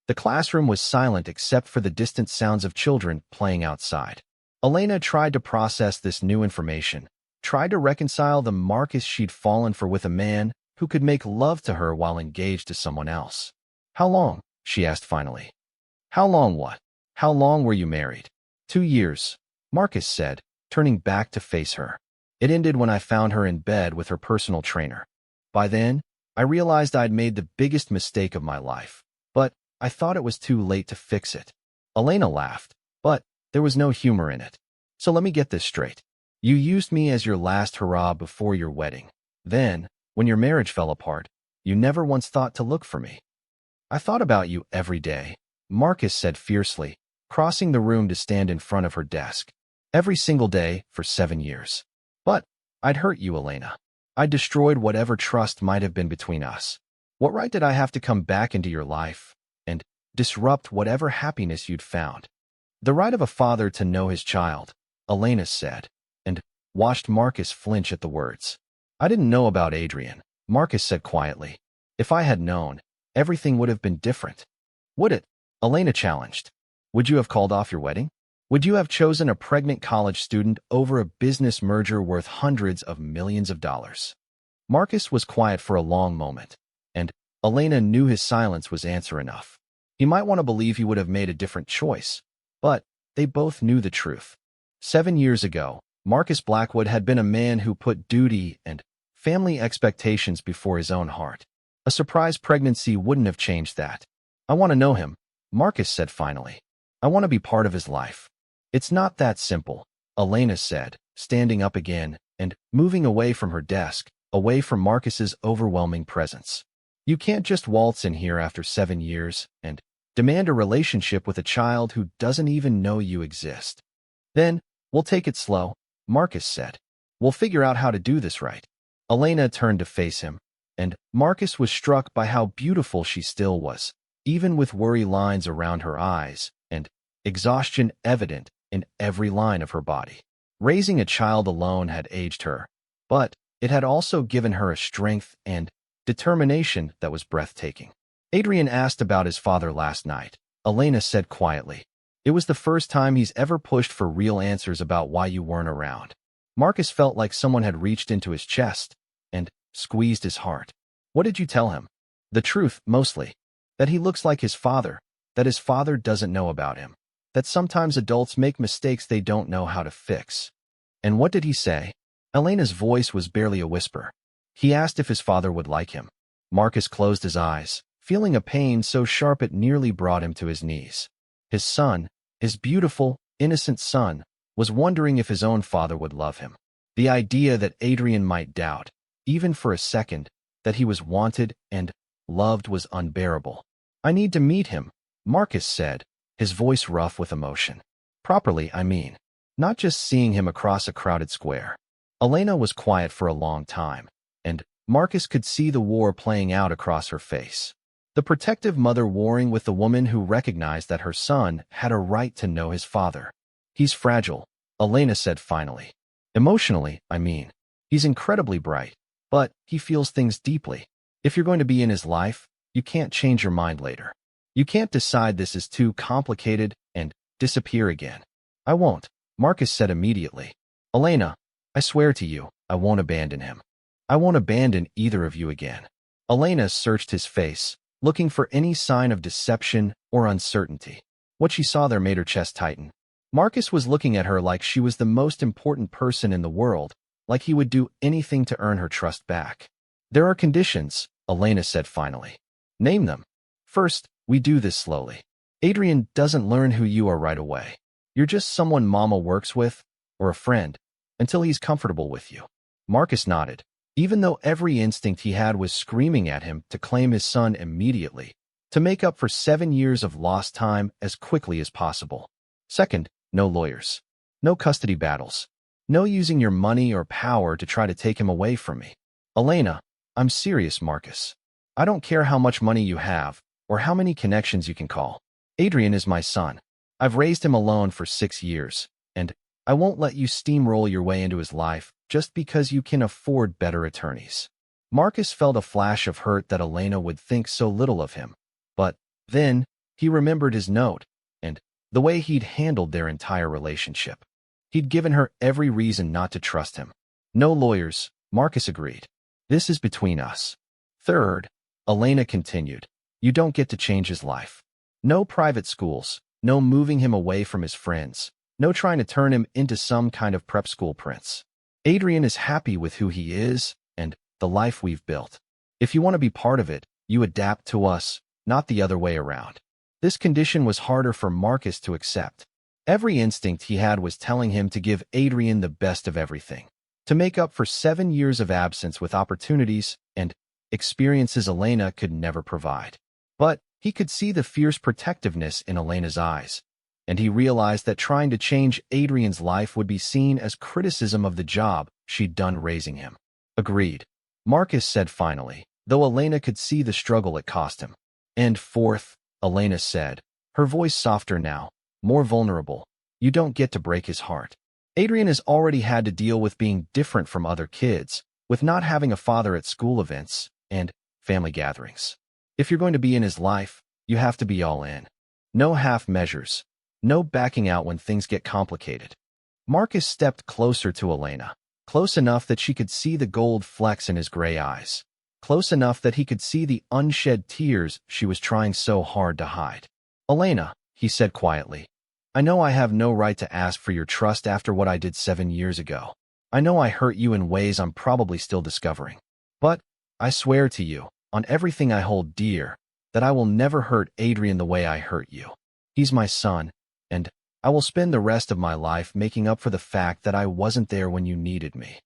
[SPEAKER 1] The classroom was silent except for the distant sounds of children playing outside. Elena tried to process this new information, tried to reconcile the Marcus she'd fallen for with a man who could make love to her while engaged to someone else. How long? She asked finally. How long what? How long were you married? 2 years, Marcus said, turning back to face her. It ended when I found her in bed with her personal trainer. By then, I realized I'd made the biggest mistake of my life, but I thought it was too late to fix it. Elena laughed, but there was no humor in it. So let me get this straight. You used me as your last hurrah before your wedding. Then, when your marriage fell apart, you never once thought to look for me. I thought about you every day, Marcus said fiercely, crossing the room to stand in front of her desk. Every single day for 7 years. But I'd hurt you, Elena. I destroyed whatever trust might have been between us. What right did I have to come back into your life and disrupt whatever happiness you'd found? The right of a father to know his child, Elena said, and watched Marcus flinch at the words. I didn't know about Adrian, Marcus said quietly. If I had known, everything would have been different. Would it? Elena challenged. Would you have called off your wedding? Would you have chosen a pregnant college student over a business merger worth hundreds of millions of dollars? Marcus was quiet for a long moment, and Elena knew his silence was answer enough. He might want to believe he would have made a different choice, but they both knew the truth. 7 years ago, Marcus Blackwood had been a man who put duty and family expectations before his own heart. A surprise pregnancy wouldn't have changed that. I want to know him, Marcus said finally. I want to be part of his life. It's not that simple, Elena said, standing up again and moving away from her desk, away from Marcus's overwhelming presence. You can't just waltz in here after 7 years and demand a relationship with a child who doesn't even know you exist. Then, we'll take it slow, Marcus said. We'll figure out how to do this right. Elena turned to face him, and Marcus was struck by how beautiful she still was, even with worry lines around her eyes and exhaustion evident in every line of her body. Raising a child alone had aged her, but it had also given her a strength and determination that was breathtaking. Adrian asked about his father last night, Elena said quietly. It was the first time he's ever pushed for real answers about why you weren't around. Marcus felt like someone had reached into his chest and squeezed his heart. What did you tell him? The truth, mostly. That he looks like his father, that his father doesn't know about him, that sometimes adults make mistakes they don't know how to fix. And what did he say? Elena's voice was barely a whisper. He asked if his father would like him. Marcus closed his eyes, feeling a pain so sharp it nearly brought him to his knees. His son, his beautiful, innocent son, was wondering if his own father would love him. The idea that Adrian might doubt, even for a second, that he was wanted and loved was unbearable. I need to meet him, Marcus said, his voice rough with emotion. Properly, I mean. Not just seeing him across a crowded square. Elena was quiet for a long time, and Marcus could see the war playing out across her face. The protective mother warring with the woman who recognized that her son had a right to know his father. He's fragile, Elena said finally. Emotionally, I mean. He's incredibly bright, but he feels things deeply. If you're going to be in his life, you can't change your mind later. You can't decide this is too complicated and disappear again. I won't, Marcus said immediately. Elena, I swear to you, I won't abandon him. I won't abandon either of you again. Elena searched his face, looking for any sign of deception or uncertainty. What she saw there made her chest tighten. Marcus was looking at her like she was the most important person in the world, like he would do anything to earn her trust back. There are conditions, Elena said finally. Name them. First, we do this slowly. Adrian doesn't learn who you are right away. You're just someone Mama works with, or a friend, until he's comfortable with you. Marcus nodded. even though every instinct he had was screaming at him to claim his son immediately, to make up for 7 years of lost time as quickly as possible. Second, no lawyers. No custody battles. No using your money or power to try to take him away from me. Elena, I'm serious, Marcus. I don't care how much money you have or how many connections you can call. Adrian is my son. I've raised him alone for 6 years, and I won't let you steamroll your way into his life just because you can afford better attorneys. Marcus felt a flash of hurt that Elena would think so little of him. But then he remembered his note and the way he'd handled their entire relationship. He'd given her every reason not to trust him. No lawyers, Marcus agreed. This is between us. Third, Elena continued, you don't get to change his life. No private schools, no moving him away from his friends, no trying to turn him into some kind of prep school prince. Adrian is happy with who he is and the life we've built. If you want to be part of it, you adapt to us, not the other way around. This condition was harder for Marcus to accept. Every instinct he had was telling him to give Adrian the best of everything, to make up for 7 years of absence with opportunities and experiences Elena could never provide. But he could see the fierce protectiveness in Elena's eyes, and he realized that trying to change Adrian's life would be seen as criticism of the job she'd done raising him. Agreed, Marcus said finally, though Elena could see the struggle it cost him. And fourth, Elena said, her voice softer now, more vulnerable, you don't get to break his heart. Adrian has already had to deal with being different from other kids, with not having a father at school events and family gatherings. If you're going to be in his life, you have to be all in. No half measures. No backing out when things get complicated. Marcus stepped closer to Elena, close enough that she could see the gold flecks in his gray eyes, close enough that he could see the unshed tears she was trying so hard to hide. Elena, he said quietly, I know I have no right to ask for your trust after what I did 7 years ago. I know I hurt you in ways I'm probably still discovering. But I swear to you, on everything I hold dear, that I will never hurt Adrian the way I hurt you. He's my son, and I will spend the rest of my life making up for the fact that I wasn't there when you needed me.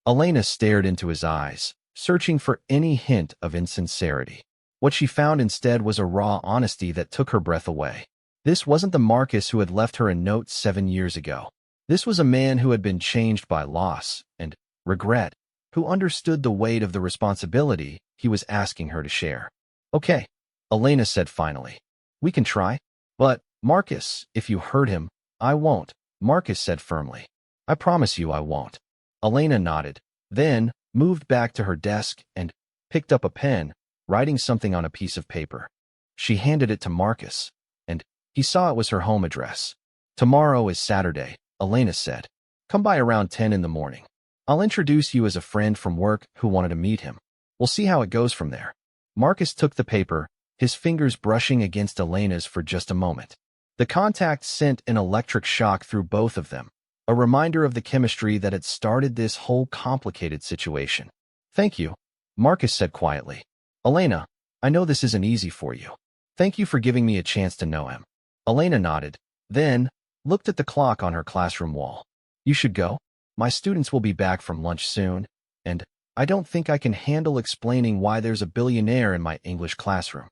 [SPEAKER 1] Elena stared into his eyes, searching for any hint of insincerity. What she found instead was a raw honesty that took her breath away. This wasn't the Marcus who had left her a note 7 years ago. This was a man who had been changed by loss and regret, who understood the weight of the responsibility he was asking her to share. Okay, Elena said finally. We can try. But, Marcus, if you hurt him, I won't, Marcus said firmly. I promise you I won't. Elena nodded, then moved back to her desk and picked up a pen, writing something on a piece of paper. She handed it to Marcus, and he saw it was her home address. Tomorrow is Saturday, Elena said. Come by around 10 in the morning. I'll introduce you as a friend from work who wanted to meet him. We'll see how it goes from there. Marcus took the paper, his fingers brushing against Elena's for just a moment. The contact sent an electric shock through both of them, a reminder of the chemistry that had started this whole complicated situation. Thank you, Marcus said quietly. Elena, I know this isn't easy for you. Thank you for giving me a chance to know him. Elena nodded, then looked at the clock on her classroom wall. You should go. My students will be back from lunch soon, and I don't think I can handle explaining why there's a billionaire in my English classroom.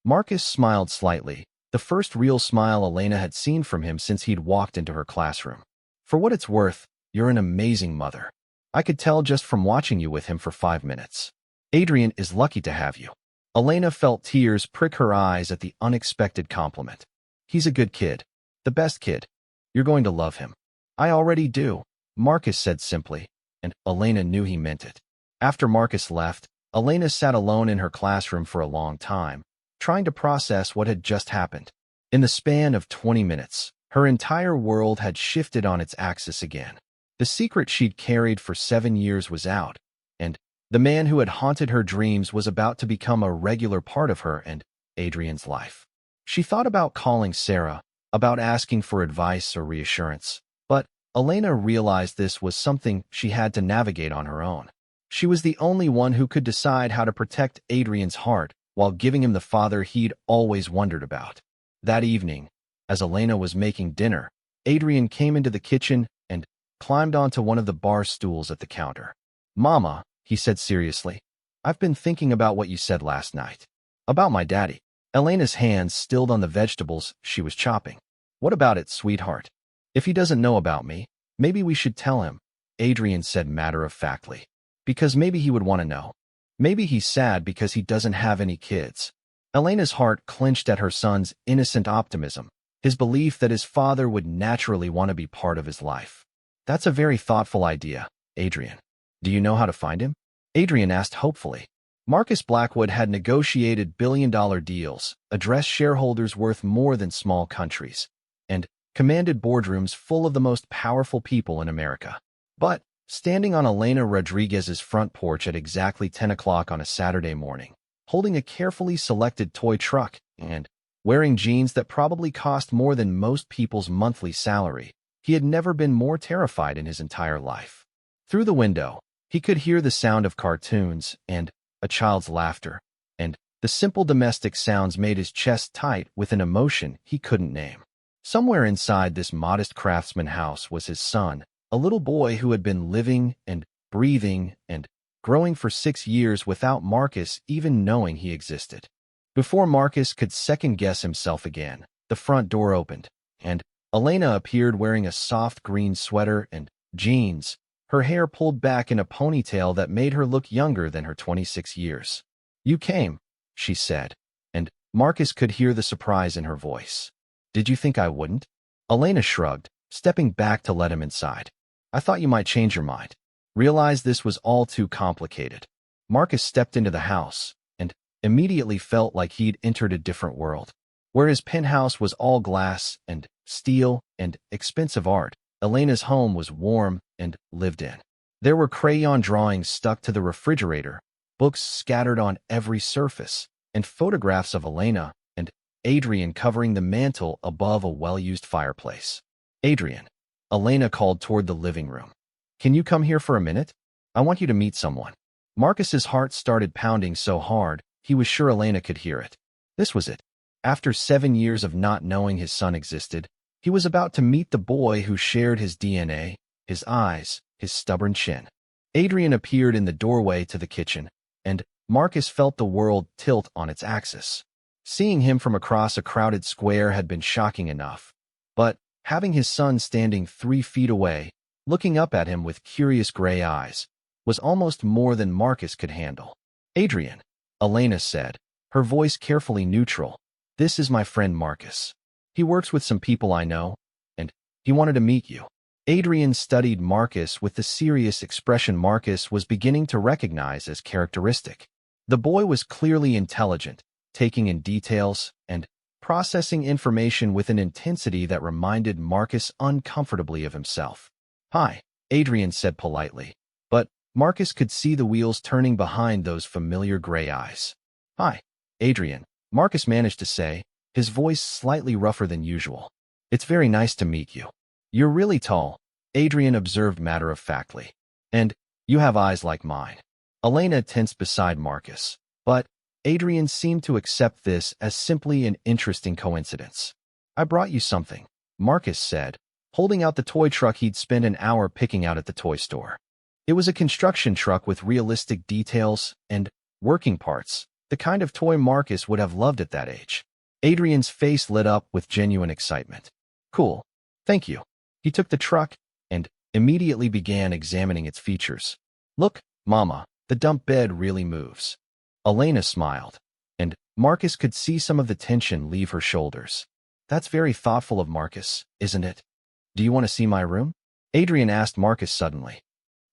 [SPEAKER 1] Marcus smiled slightly, the first real smile Elena had seen from him since he'd walked into her classroom. For what it's worth, you're an amazing mother. I could tell just from watching you with him for 5 minutes. Adrian is lucky to have you. Elena felt tears prick her eyes at the unexpected compliment. He's a good kid. The best kid. You're going to love him. I already do, Marcus said simply, and Elena knew he meant it. After Marcus left, Elena sat alone in her classroom for a long time, trying to process what had just happened. In the span of 20 minutes, her entire world had shifted on its axis again. The secret she'd carried for 7 years was out, and the man who had haunted her dreams was about to become a regular part of her and Adrian's life. She thought about calling Sarah, about asking for advice or reassurance, but Elena realized this was something she had to navigate on her own. She was the only one who could decide how to protect Adrian's heart while giving him the father he'd always wondered about. That evening, as Elena was making dinner, Adrian came into the kitchen and climbed onto one of the bar stools at the counter. Mama, he said seriously. I've been thinking about what you said last night. About my daddy. Elena's hands stilled on the vegetables she was chopping. What about it, sweetheart? If he doesn't know about me, maybe we should tell him, Adrian said matter-of-factly. Because maybe he would want to know. Maybe he's sad because he doesn't have any kids. Elena's heart clenched at her son's innocent optimism, his belief that his father would naturally want to be part of his life. That's a very thoughtful idea, Adrian. Do you know how to find him? Adrian asked hopefully. Marcus Blackwood had negotiated billion-dollar deals, addressed shareholders worth more than small countries, and commanded boardrooms full of the most powerful people in America. But, standing on Elena Rodriguez's front porch at exactly 10 o'clock on a Saturday morning, holding a carefully selected toy truck and wearing jeans that probably cost more than most people's monthly salary, he had never been more terrified in his entire life. Through the window, he could hear the sound of cartoons and a child's laughter, and the simple domestic sounds made his chest tight with an emotion he couldn't name. Somewhere inside this modest craftsman house was his son, a little boy who had been living and breathing and growing for 6 years without Marcus even knowing he existed. Before Marcus could second-guess himself again, the front door opened, and Elena appeared wearing a soft green sweater and jeans, her hair pulled back in a ponytail that made her look younger than her 26 years. You came, she said, and Marcus could hear the surprise in her voice. Did you think I wouldn't? Elena shrugged, stepping back to let him inside. I thought you might change your mind. Realized this was all too complicated. Marcus stepped into the house and immediately felt like he'd entered a different world. Where his penthouse was all glass and steel and expensive art, Elena's home was warm and lived in. There were crayon drawings stuck to the refrigerator, books scattered on every surface, and photographs of Elena and Adrian covering the mantel above a well-used fireplace. Adrian, Elena called toward the living room. Can you come here for a minute? I want you to meet someone. Marcus's heart started pounding so hard, he was sure Elena could hear it. This was it. After 7 years of not knowing his son existed, he was about to meet the boy who shared his DNA, his eyes, his stubborn chin. Adrian appeared in the doorway to the kitchen, and Marcus felt the world tilt on its axis. Seeing him from across a crowded square had been shocking enough, but having his son standing 3 feet away, looking up at him with curious gray eyes, was almost more than Marcus could handle. Adrian, Elena said, her voice carefully neutral. This is my friend Marcus. He works with some people I know, and he wanted to meet you. Adrian studied Marcus with the serious expression Marcus was beginning to recognize as characteristic. The boy was clearly intelligent, taking in details and processing information with an intensity that reminded Marcus uncomfortably of himself. Hi, Adrian said politely, but Marcus could see the wheels turning behind those familiar gray eyes. Hi, Adrian, Marcus managed to say, his voice slightly rougher than usual. It's very nice to meet you. You're really tall, Adrian observed matter-of-factly. And you have eyes like mine. Elena tensed beside Marcus, but Adrian seemed to accept this as simply an interesting coincidence. I brought you something, Marcus said, holding out the toy truck he'd spent an hour picking out at the toy store. It was a construction truck with realistic details and working parts, the kind of toy Marcus would have loved at that age. Adrian's face lit up with genuine excitement. Cool. Thank you. He took the truck and immediately began examining its features. Look, Mama, the dump bed really moves. Elena smiled, and Marcus could see some of the tension leave her shoulders. That's very thoughtful of Marcus, isn't it? Do you want to see my room? Adrian asked Marcus suddenly.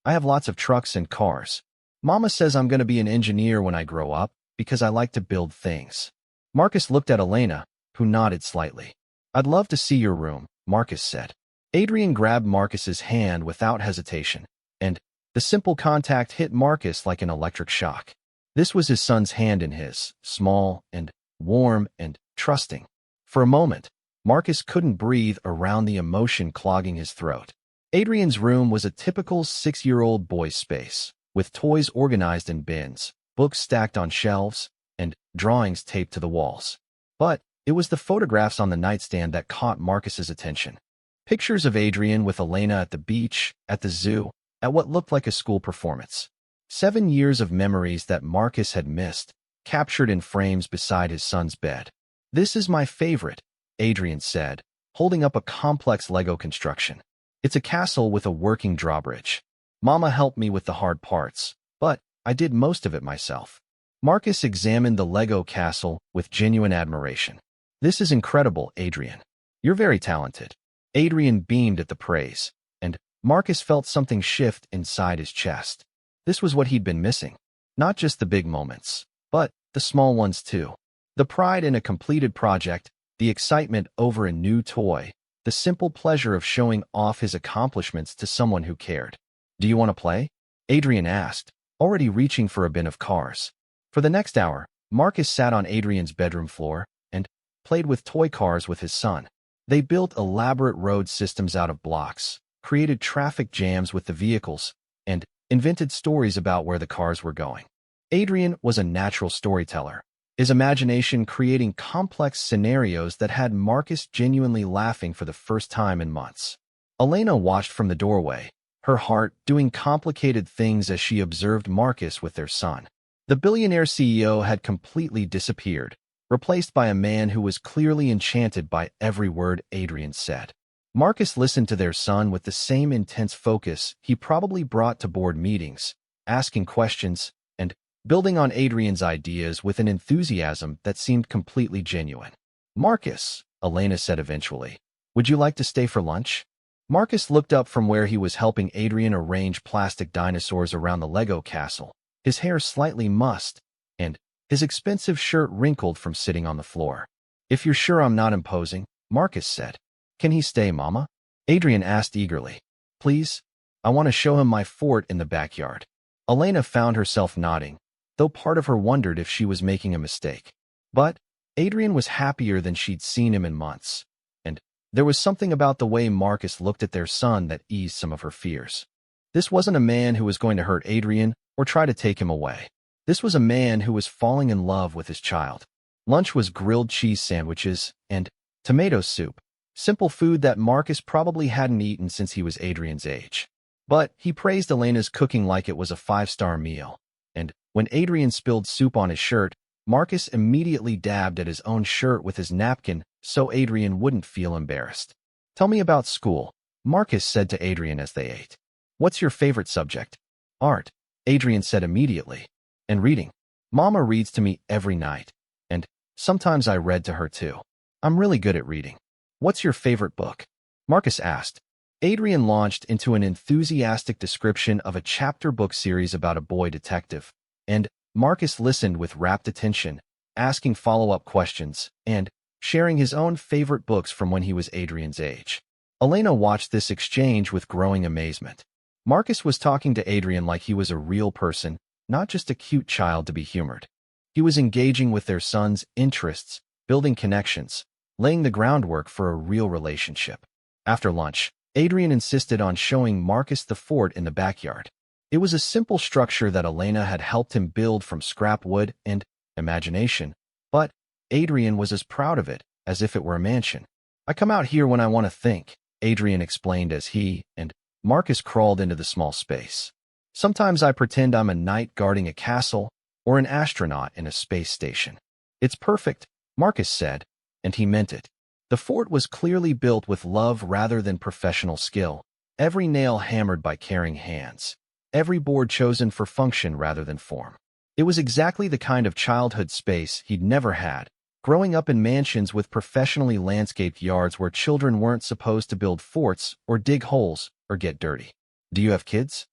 [SPEAKER 1] I have lots of trucks and cars. Mama says I'm going to be an engineer when I grow up because I like to build things. Marcus looked at Elena, who nodded slightly. I'd love to see your room, Marcus said. Adrian grabbed Marcus's hand without hesitation, and the simple contact hit Marcus like an electric shock. This was his son's hand in his, small and warm and trusting. For a moment, Marcus couldn't breathe around the emotion clogging his throat. Adrian's room was a typical 6-year-old boy's space, with toys organized in bins, books stacked on shelves, and drawings taped to the walls. But it was the photographs on the nightstand that caught Marcus's attention. Pictures of Adrian with Elena at the beach, at the zoo, at what looked like a school performance. 7 years of memories that Marcus had missed, captured in frames beside his son's bed. "This is my favorite," Adrian said, holding up a complex Lego construction. "It's a castle with a working drawbridge. Mama helped me with the hard parts, but I did most of it myself." Marcus examined the Lego castle with genuine admiration. "This is incredible, Adrian. You're very talented." Adrian beamed at the praise, and Marcus felt something shift inside his chest. This was what he'd been missing. Not just the big moments, but the small ones too. The pride in a completed project, the excitement over a new toy, the simple pleasure of showing off his accomplishments to someone who cared. "Do you want to play?" Adrian asked, already reaching for a bin of cars. For the next hour, Marcus sat on Adrian's bedroom floor and played with toy cars with his son. They built elaborate road systems out of blocks, created traffic jams with the vehicles, and invented stories about where the cars were going. Adrian was a natural storyteller, his imagination creating complex scenarios that had Marcus genuinely laughing for the first time in months. Elena watched from the doorway, her heart doing complicated things as she observed Marcus with their son. The billionaire CEO had completely disappeared, replaced by a man who was clearly enchanted by every word Adrian said. Marcus listened to their son with the same intense focus he probably brought to board meetings, asking questions and building on Adrian's ideas with an enthusiasm that seemed completely genuine. "Marcus," Elena said eventually, "would you like to stay for lunch?" Marcus looked up from where he was helping Adrian arrange plastic dinosaurs around the Lego castle, his hair slightly mussed, and his expensive shirt wrinkled from sitting on the floor. "If you're sure I'm not imposing," Marcus said. "Can he stay, Mama?" Adrian asked eagerly. "Please? I want to show him my fort in the backyard." Elena found herself nodding, though part of her wondered if she was making a mistake. But Adrian was happier than she'd seen him in months, and there was something about the way Marcus looked at their son that eased some of her fears. This wasn't a man who was going to hurt Adrian or try to take him away. This was a man who was falling in love with his child. Lunch was grilled cheese sandwiches and tomato soup, simple food that Marcus probably hadn't eaten since he was Adrian's age. But he praised Elena's cooking like it was a 5-star meal. And when Adrian spilled soup on his shirt, Marcus immediately dabbed at his own shirt with his napkin so Adrian wouldn't feel embarrassed. "Tell me about school," Marcus said to Adrian as they ate. "What's your favorite subject?" "Art," Adrian said immediately. "And reading?" "Mama reads to me every night. And sometimes I read to her too. I'm really good at reading." "What's your favorite book?" Marcus asked. Adrian launched into an enthusiastic description of a chapter book series about a boy detective, and Marcus listened with rapt attention, asking follow-up questions and sharing his own favorite books from when he was Adrian's age. Elena watched this exchange with growing amazement. Marcus was talking to Adrian like he was a real person, not just a cute child to be humored. He was engaging with their son's interests, building connections, laying the groundwork for a real relationship. After lunch, Adrian insisted on showing Marcus the fort in the backyard. It was a simple structure that Elena had helped him build from scrap wood and imagination, but Adrian was as proud of it as if it were a mansion. "I come out here when I want to think," Adrian explained as he and Marcus crawled into the small space. "Sometimes I pretend I'm a knight guarding a castle or an astronaut in a space station." "It's perfect," Marcus said, and he meant it. The fort was clearly built with love rather than professional skill, every nail hammered by caring hands, every board chosen for function rather than form. It was exactly the kind of childhood space he'd never had, growing up in mansions with professionally landscaped yards where children weren't supposed to build forts or dig holes or get dirty. "Do you have kids?"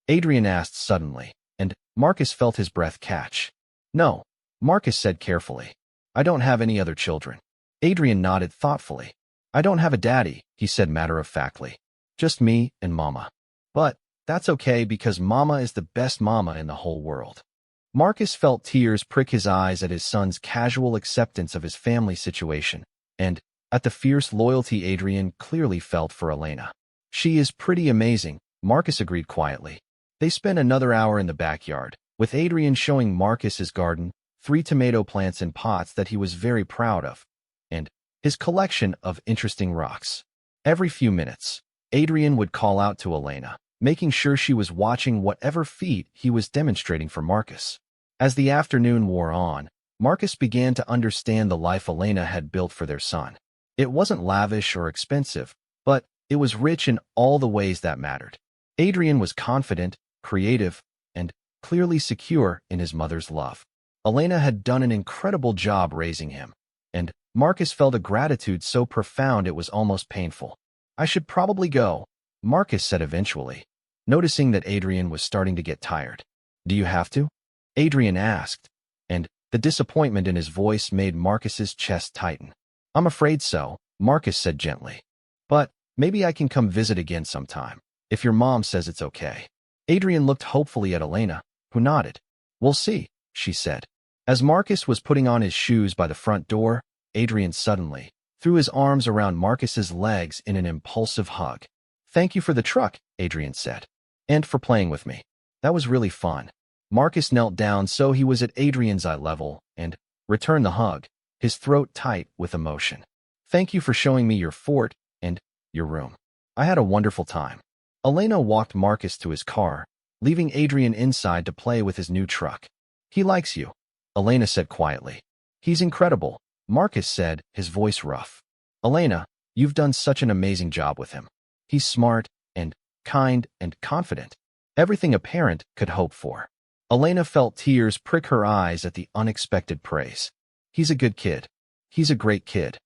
[SPEAKER 1] Adrian asked suddenly, and Marcus felt his breath catch. "No," Marcus said carefully. "I don't have any other children." Adrian nodded thoughtfully. "I don't have a daddy," he said matter-of-factly. "Just me and Mama. But that's okay because Mama is the best mama in the whole world." Marcus felt tears prick his eyes at his son's casual acceptance of his family situation, and at the fierce loyalty Adrian clearly felt for Elena. "She is pretty amazing," Marcus agreed quietly. They spent another hour in the backyard, with Adrian showing Marcus his garden, 3 tomato plants in pots that he was very proud of, and his collection of interesting rocks. Every few minutes, Adrian would call out to Elena, making sure she was watching whatever feat he was demonstrating for Marcus. As the afternoon wore on, Marcus began to understand the life Elena had built for their son. It wasn't lavish or expensive, but it was rich in all the ways that mattered. Adrian was confident, creative, and clearly secure in his mother's love. Elena had done an incredible job raising him, and Marcus felt a gratitude so profound it was almost painful. "I should probably go," Marcus said eventually, noticing that Adrian was starting to get tired. "Do you have to?" Adrian asked, and the disappointment in his voice made Marcus's chest tighten. "I'm afraid so," Marcus said gently. "But maybe I can come visit again sometime, if your mom says it's okay." Adrian looked hopefully at Elena, who nodded. "We'll see," she said. As Marcus was putting on his shoes by the front door, Adrian suddenly threw his arms around Marcus's legs in an impulsive hug. "Thank you for the truck," Adrian said. "And for playing with me. That was really fun." Marcus knelt down so he was at Adrian's eye level and returned the hug, his throat tight with emotion. "Thank you for showing me your fort and your room. I had a wonderful time." Elena walked Marcus to his car, leaving Adrian inside to play with his new truck. "He likes you," Elena said quietly. "He's incredible," Marcus said, his voice rough. "Elena, you've done such an amazing job with him. He's smart and kind and confident. Everything a parent could hope for." Elena felt tears prick her eyes at the unexpected praise. "He's a good kid. He's a great kid."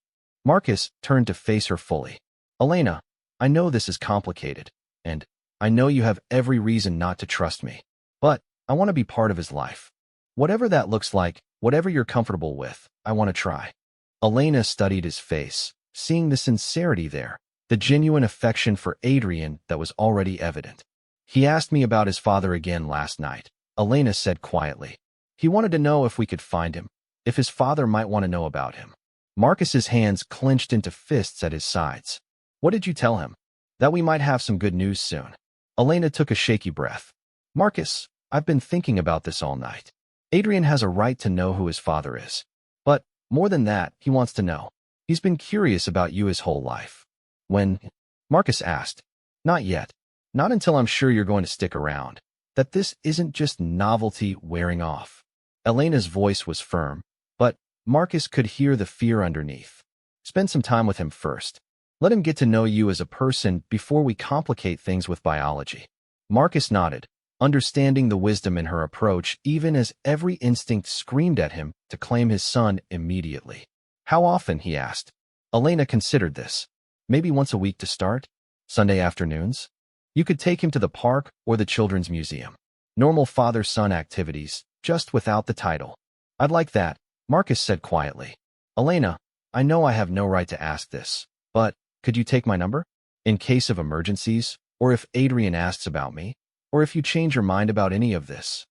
[SPEAKER 1] Marcus turned to face her fully. "Elena, I know this is complicated, and I know you have every reason not to trust me, but I want to be part of his life. Whatever that looks like, whatever you're comfortable with, I want to try." Elena studied his face, seeing the sincerity there, the genuine affection for Adrian that was already evident. "He asked me about his father again last night," Elena said quietly. "He wanted to know if we could find him, if his father might want to know about him." Marcus's hands clenched into fists at his sides. "What did you tell him?" "That we might have some good news soon." Elena took a shaky breath. "Marcus, I've been thinking about this all night. Adrian has a right to know who his father is. But more than that, he wants to know. He's been curious about you his whole life." "When?" Marcus asked. "Not yet. Not until I'm sure you're going to stick around. That this isn't just novelty wearing off." Elena's voice was firm, but Marcus could hear the fear underneath. "Spend some time with him first. Let him get to know you as a person before we complicate things with biology." Marcus nodded, understanding the wisdom in her approach even as every instinct screamed at him to claim his son immediately. "How often?" he asked. Elena considered this. "Maybe once a week to start? Sunday afternoons? You could take him to the park or the children's museum. Normal father-son activities, just without the title." "I'd like that," Marcus said quietly. "Elena, I know I have no right to ask this, but could you take my number? In case of emergencies, or if Adrian asks about me, or if you change your mind about any of this."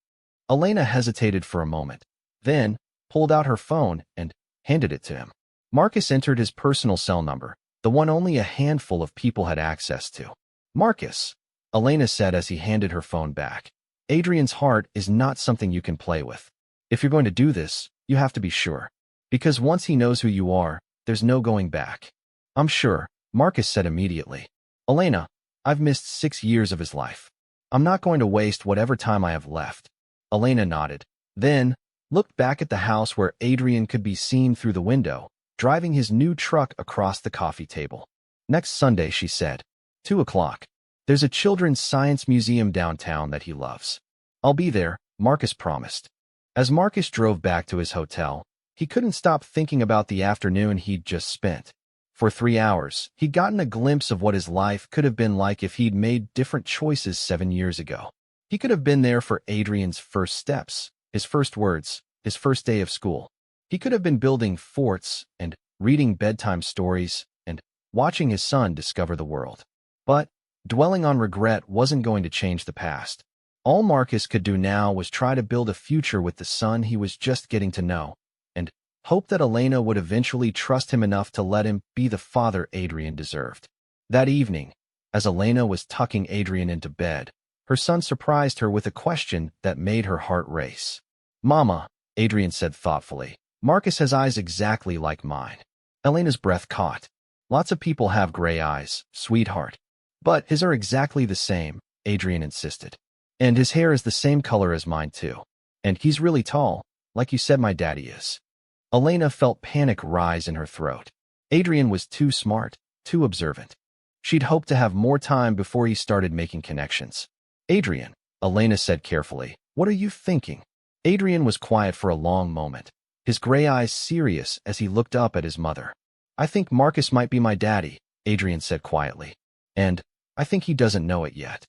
[SPEAKER 1] Elena hesitated for a moment, then pulled out her phone and handed it to him. Marcus entered his personal cell number, the one only a handful of people had access to. "Marcus," Elena said as he handed her phone back, "Adrian's heart is not something you can play with. If you're going to do this, you have to be sure. Because once he knows who you are, there's no going back." "I'm sure," Marcus said immediately. "Elena, I've missed 6 years of his life. I'm not going to waste whatever time I have left." Elena nodded, then looked back at the house where Adrian could be seen through the window, driving his new truck across the coffee table. "Next Sunday," she said. 2 o'clock. There's a children's science museum downtown that he loves. "I'll be there," Marcus promised. As Marcus drove back to his hotel, he couldn't stop thinking about the afternoon he'd just spent. For 3 hours, he'd gotten a glimpse of what his life could have been like if he'd made different choices 7 years ago. He could have been there for Adrian's first steps, his first words, his first day of school. He could have been building forts and reading bedtime stories and watching his son discover the world. But dwelling on regret wasn't going to change the past. All Marcus could do now was try to build a future with the son he was just getting to know, and hope that Elena would eventually trust him enough to let him be the father Adrian deserved. That evening, as Elena was tucking Adrian into bed, her son surprised her with a question that made her heart race. "Mama," Adrian said thoughtfully, "Marcus has eyes exactly like mine." Elena's breath caught. "Lots of people have gray eyes, sweetheart. But his are exactly the same, Adrian insisted. And his hair is the same color as mine too. And he's really tall, like you said my daddy is. Elena felt panic rise in her throat. Adrian was too smart, too observant. She'd hoped to have more time before he started making connections. Adrian, Elena said carefully, what are you thinking? Adrian was quiet for a long moment, his gray eyes serious as he looked up at his mother. I think Marcus might be my daddy, Adrian said quietly. And I think he doesn't know it yet.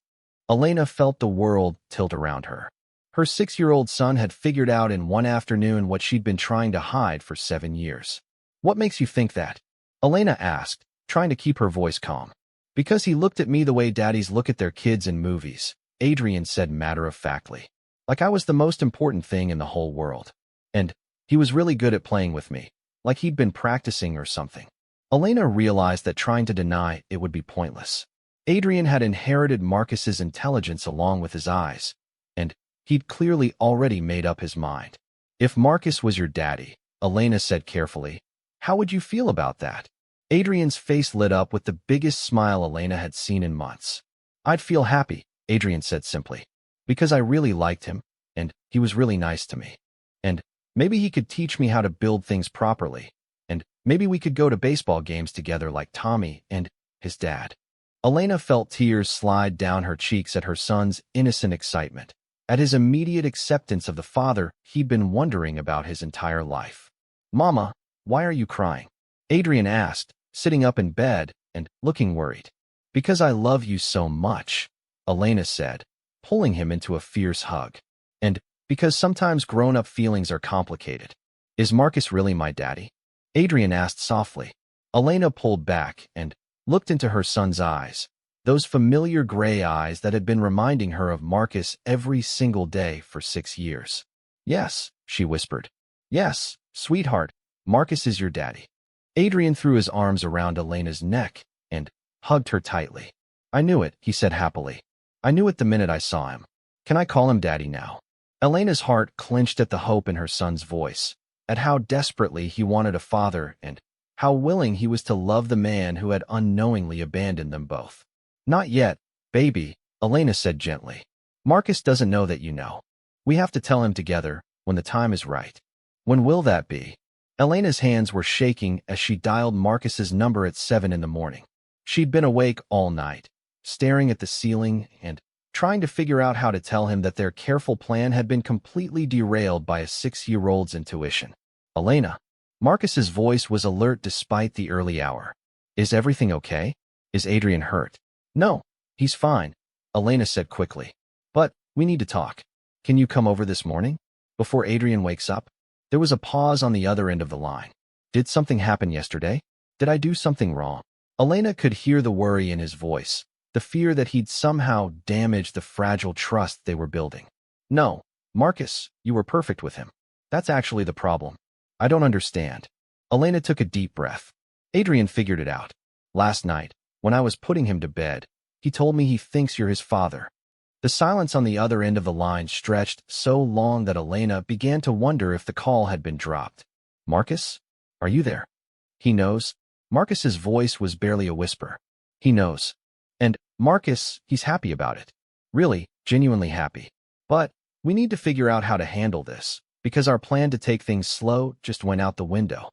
[SPEAKER 1] Elena felt the world tilt around her. Her 6-year-old son had figured out in one afternoon what she'd been trying to hide for 7 years. What makes you think that? Elena asked, trying to keep her voice calm. Because he looked at me the way daddies look at their kids in movies, Adrian said matter-of-factly. Like I was the most important thing in the whole world. And he was really good at playing with me, like he'd been practicing or something. Elena realized that trying to deny it would be pointless. Adrian had inherited Marcus's intelligence along with his eyes, and he'd clearly already made up his mind. If Marcus was your daddy, Elena said carefully, how would you feel about that? Adrian's face lit up with the biggest smile Elena had seen in months. I'd feel happy, Adrian said simply, because I really liked him, and he was really nice to me. And maybe he could teach me how to build things properly, and maybe we could go to baseball games together like Tommy and his dad. Elena felt tears slide down her cheeks at her son's innocent excitement, at his immediate acceptance of the father he'd been wondering about his entire life. Mama, why are you crying? Adrian asked, sitting up in bed and looking worried. Because I love you so much, Elena said, pulling him into a fierce hug. And because sometimes grown-up feelings are complicated. Is Marcus really my daddy? Adrian asked softly. Elena pulled back and looked into her son's eyes, those familiar gray eyes that had been reminding her of Marcus every single day for 6 years. Yes, she whispered. Yes, sweetheart, Marcus is your daddy. Adrian threw his arms around Elena's neck and hugged her tightly. I knew it, he said happily. I knew it the minute I saw him. Can I call him daddy now? Elena's heart clenched at the hope in her son's voice, at how desperately he wanted a father and how willing he was to love the man who had unknowingly abandoned them both. Not yet, baby, Elena said gently. Marcus doesn't know that you know. We have to tell him together when the time is right. When will that be? Elena's hands were shaking as she dialed Marcus's number at 7 in the morning. She'd been awake all night, staring at the ceiling and trying to figure out how to tell him that their careful plan had been completely derailed by a 6-year-old's intuition. Elena. Marcus's voice was alert despite the early hour. Is everything okay? Is Adrian hurt? No, he's fine, Elena said quickly. But we need to talk. Can you come over this morning? Before Adrian wakes up? There was a pause on the other end of the line. Did something happen yesterday? Did I do something wrong? Elena could hear the worry in his voice, the fear that he'd somehow damaged the fragile trust they were building. No, Marcus, you were perfect with him. That's actually the problem. I don't understand. Elena took a deep breath. Adrian figured it out. Last night, when I was putting him to bed, he told me he thinks you're his father. The silence on the other end of the line stretched so long that Elena began to wonder if the call had been dropped. Marcus? Are you there? He knows. Marcus's voice was barely a whisper. He knows. And Marcus, he's happy about it. Really, genuinely happy. But we need to figure out how to handle this, because our plan to take things slow just went out the window.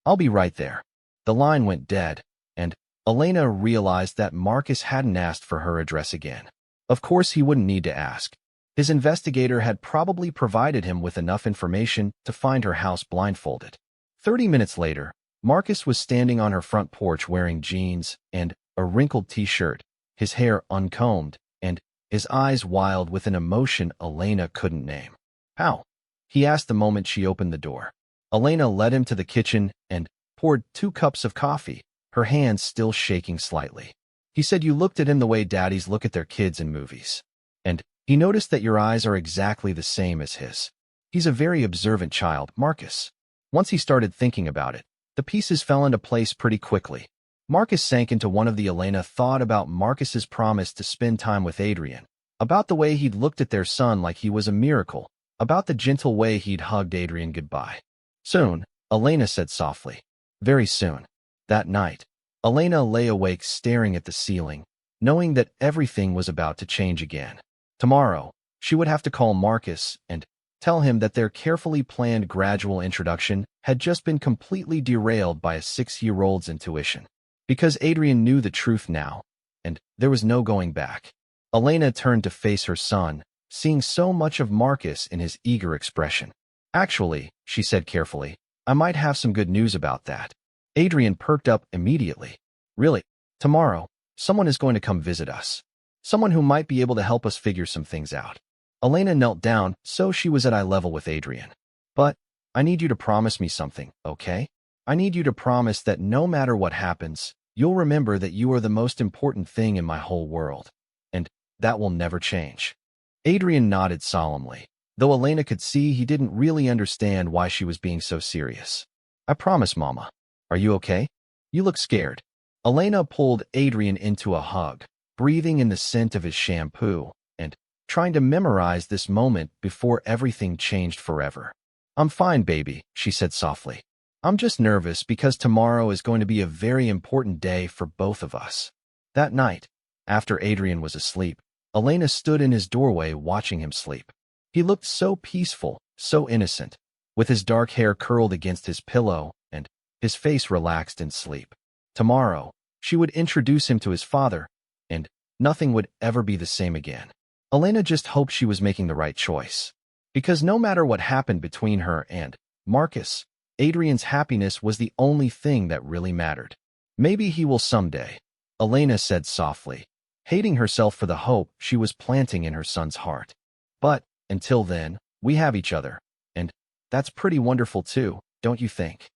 [SPEAKER 1] I'll be right there. The line went dead, and Elena realized that Marcus hadn't asked for her address again. Of course he wouldn't need to ask. His investigator had probably provided him with enough information to find her house blindfolded. 30 minutes later, Marcus was standing on her front porch wearing jeans and a wrinkled t-shirt, his hair uncombed, and his eyes wild with an emotion Elena couldn't name. How? He asked the moment she opened the door. Elena led him to the kitchen and poured 2 cups of coffee, her hands still shaking slightly. He said you looked at him the way daddies look at their kids in movies. And he noticed that your eyes are exactly the same as his. He's a very observant child, Marcus. Once he started thinking about it, the pieces fell into place pretty quickly. Marcus sank into one of the Elena thought about Marcus's promise to spend time with Adrian, about the way he'd looked at their son like he was a miracle, about the gentle way he'd hugged Adrian goodbye. Soon, Elena said softly. Very soon. That night, Elena lay awake staring at the ceiling, knowing that everything was about to change again. Tomorrow, she would have to call Marcus and tell him that their carefully planned gradual introduction had just been completely derailed by a 6-year-old's intuition. Because Adrian knew the truth now, and there was no going back. Elena turned to face her son, seeing so much of Marcus in his eager expression. "Actually," she said carefully, "I might have some good news about that." Adrian perked up immediately. "Really? Tomorrow, someone is going to come visit us. Someone who might be able to help us figure some things out." Elena knelt down so she was at eye level with Adrian. "But I need you to promise me something, okay? I need you to promise that no matter what happens, you'll remember that you are the most important thing in my whole world. And that will never change." Adrian nodded solemnly, though Elena could see he didn't really understand why she was being so serious. "I promise, Mama. Are you okay? You look scared." Elena pulled Adrian into a hug, breathing in the scent of his shampoo, and trying to memorize this moment before everything changed forever. "I'm fine, baby," she said softly. "I'm just nervous because tomorrow is going to be a very important day for both of us." That night, after Adrian was asleep, Elena stood in his doorway watching him sleep. He looked so peaceful, so innocent, with his dark hair curled against his pillow and his face relaxed in sleep. Tomorrow, she would introduce him to his father, and nothing would ever be the same again. Elena just hoped she was making the right choice. Because no matter what happened between her and Marcus, Adrian's happiness was the only thing that really mattered. "Maybe he will someday," Elena said softly, hating herself for the hope she was planting in her son's heart. "But until then, we have each other, and that's pretty wonderful too, don't you think?"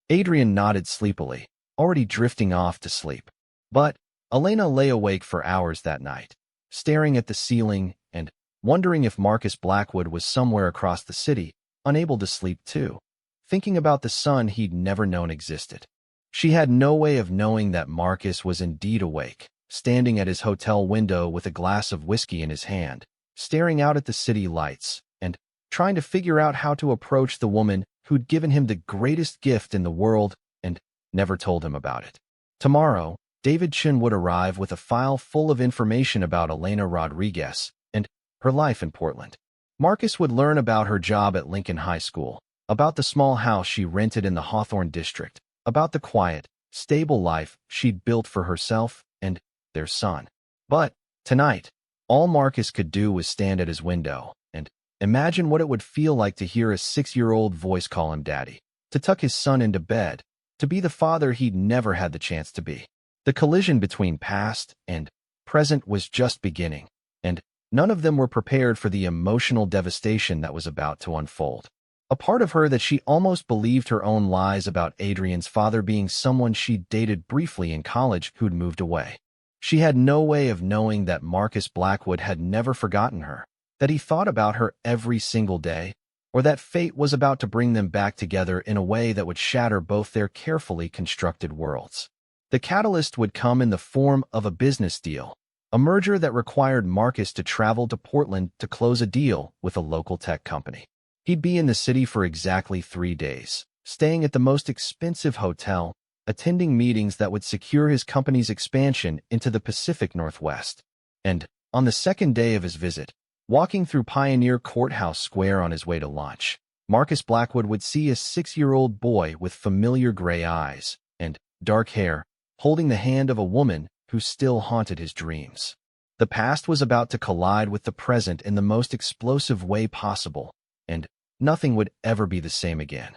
[SPEAKER 1] Adrian nodded sleepily, already drifting off to sleep. But Elena lay awake for hours that night, staring at the ceiling and wondering if Marcus Blackwood was somewhere across the city, unable to sleep too, thinking about the son he'd never known existed. She had no way of knowing that Marcus was indeed awake, standing at his hotel window with a glass of whiskey in his hand, staring out at the city lights, and trying to figure out how to approach the woman who'd given him the greatest gift in the world and never told him about it. Tomorrow, David Chin would arrive with a file full of information about Elena Rodriguez and her life in Portland. Marcus would learn about her job at Lincoln High School, about the small house she rented in the Hawthorne district, about the quiet, stable life she'd built for herself and their son. But tonight, all Marcus could do was stand at his window and imagine what it would feel like to hear a 6-year-old voice call him daddy, to tuck his son into bed, to be the father he'd never had the chance to be. The collision between past and present was just beginning, and none of them were prepared for the emotional devastation that was about to unfold. A part of her that she almost believed her own lies about Adrian's father being someone she'd dated briefly in college who'd moved away. She had no way of knowing that Marcus Blackwood had never forgotten her, that he thought about her every single day, or that fate was about to bring them back together in a way that would shatter both their carefully constructed worlds. The catalyst would come in the form of a business deal, a merger that required Marcus to travel to Portland to close a deal with a local tech company. He'd be in the city for exactly 3 days, staying at the most expensive hotel, attending meetings that would secure his company's expansion into the Pacific Northwest. And on the second day of his visit, walking through Pioneer Courthouse Square on his way to lunch, Marcus Blackwood would see a 6-year-old boy with familiar gray eyes and dark hair, holding the hand of a woman who still haunted his dreams. The past was about to collide with the present in the most explosive way possible, and nothing would ever be the same again.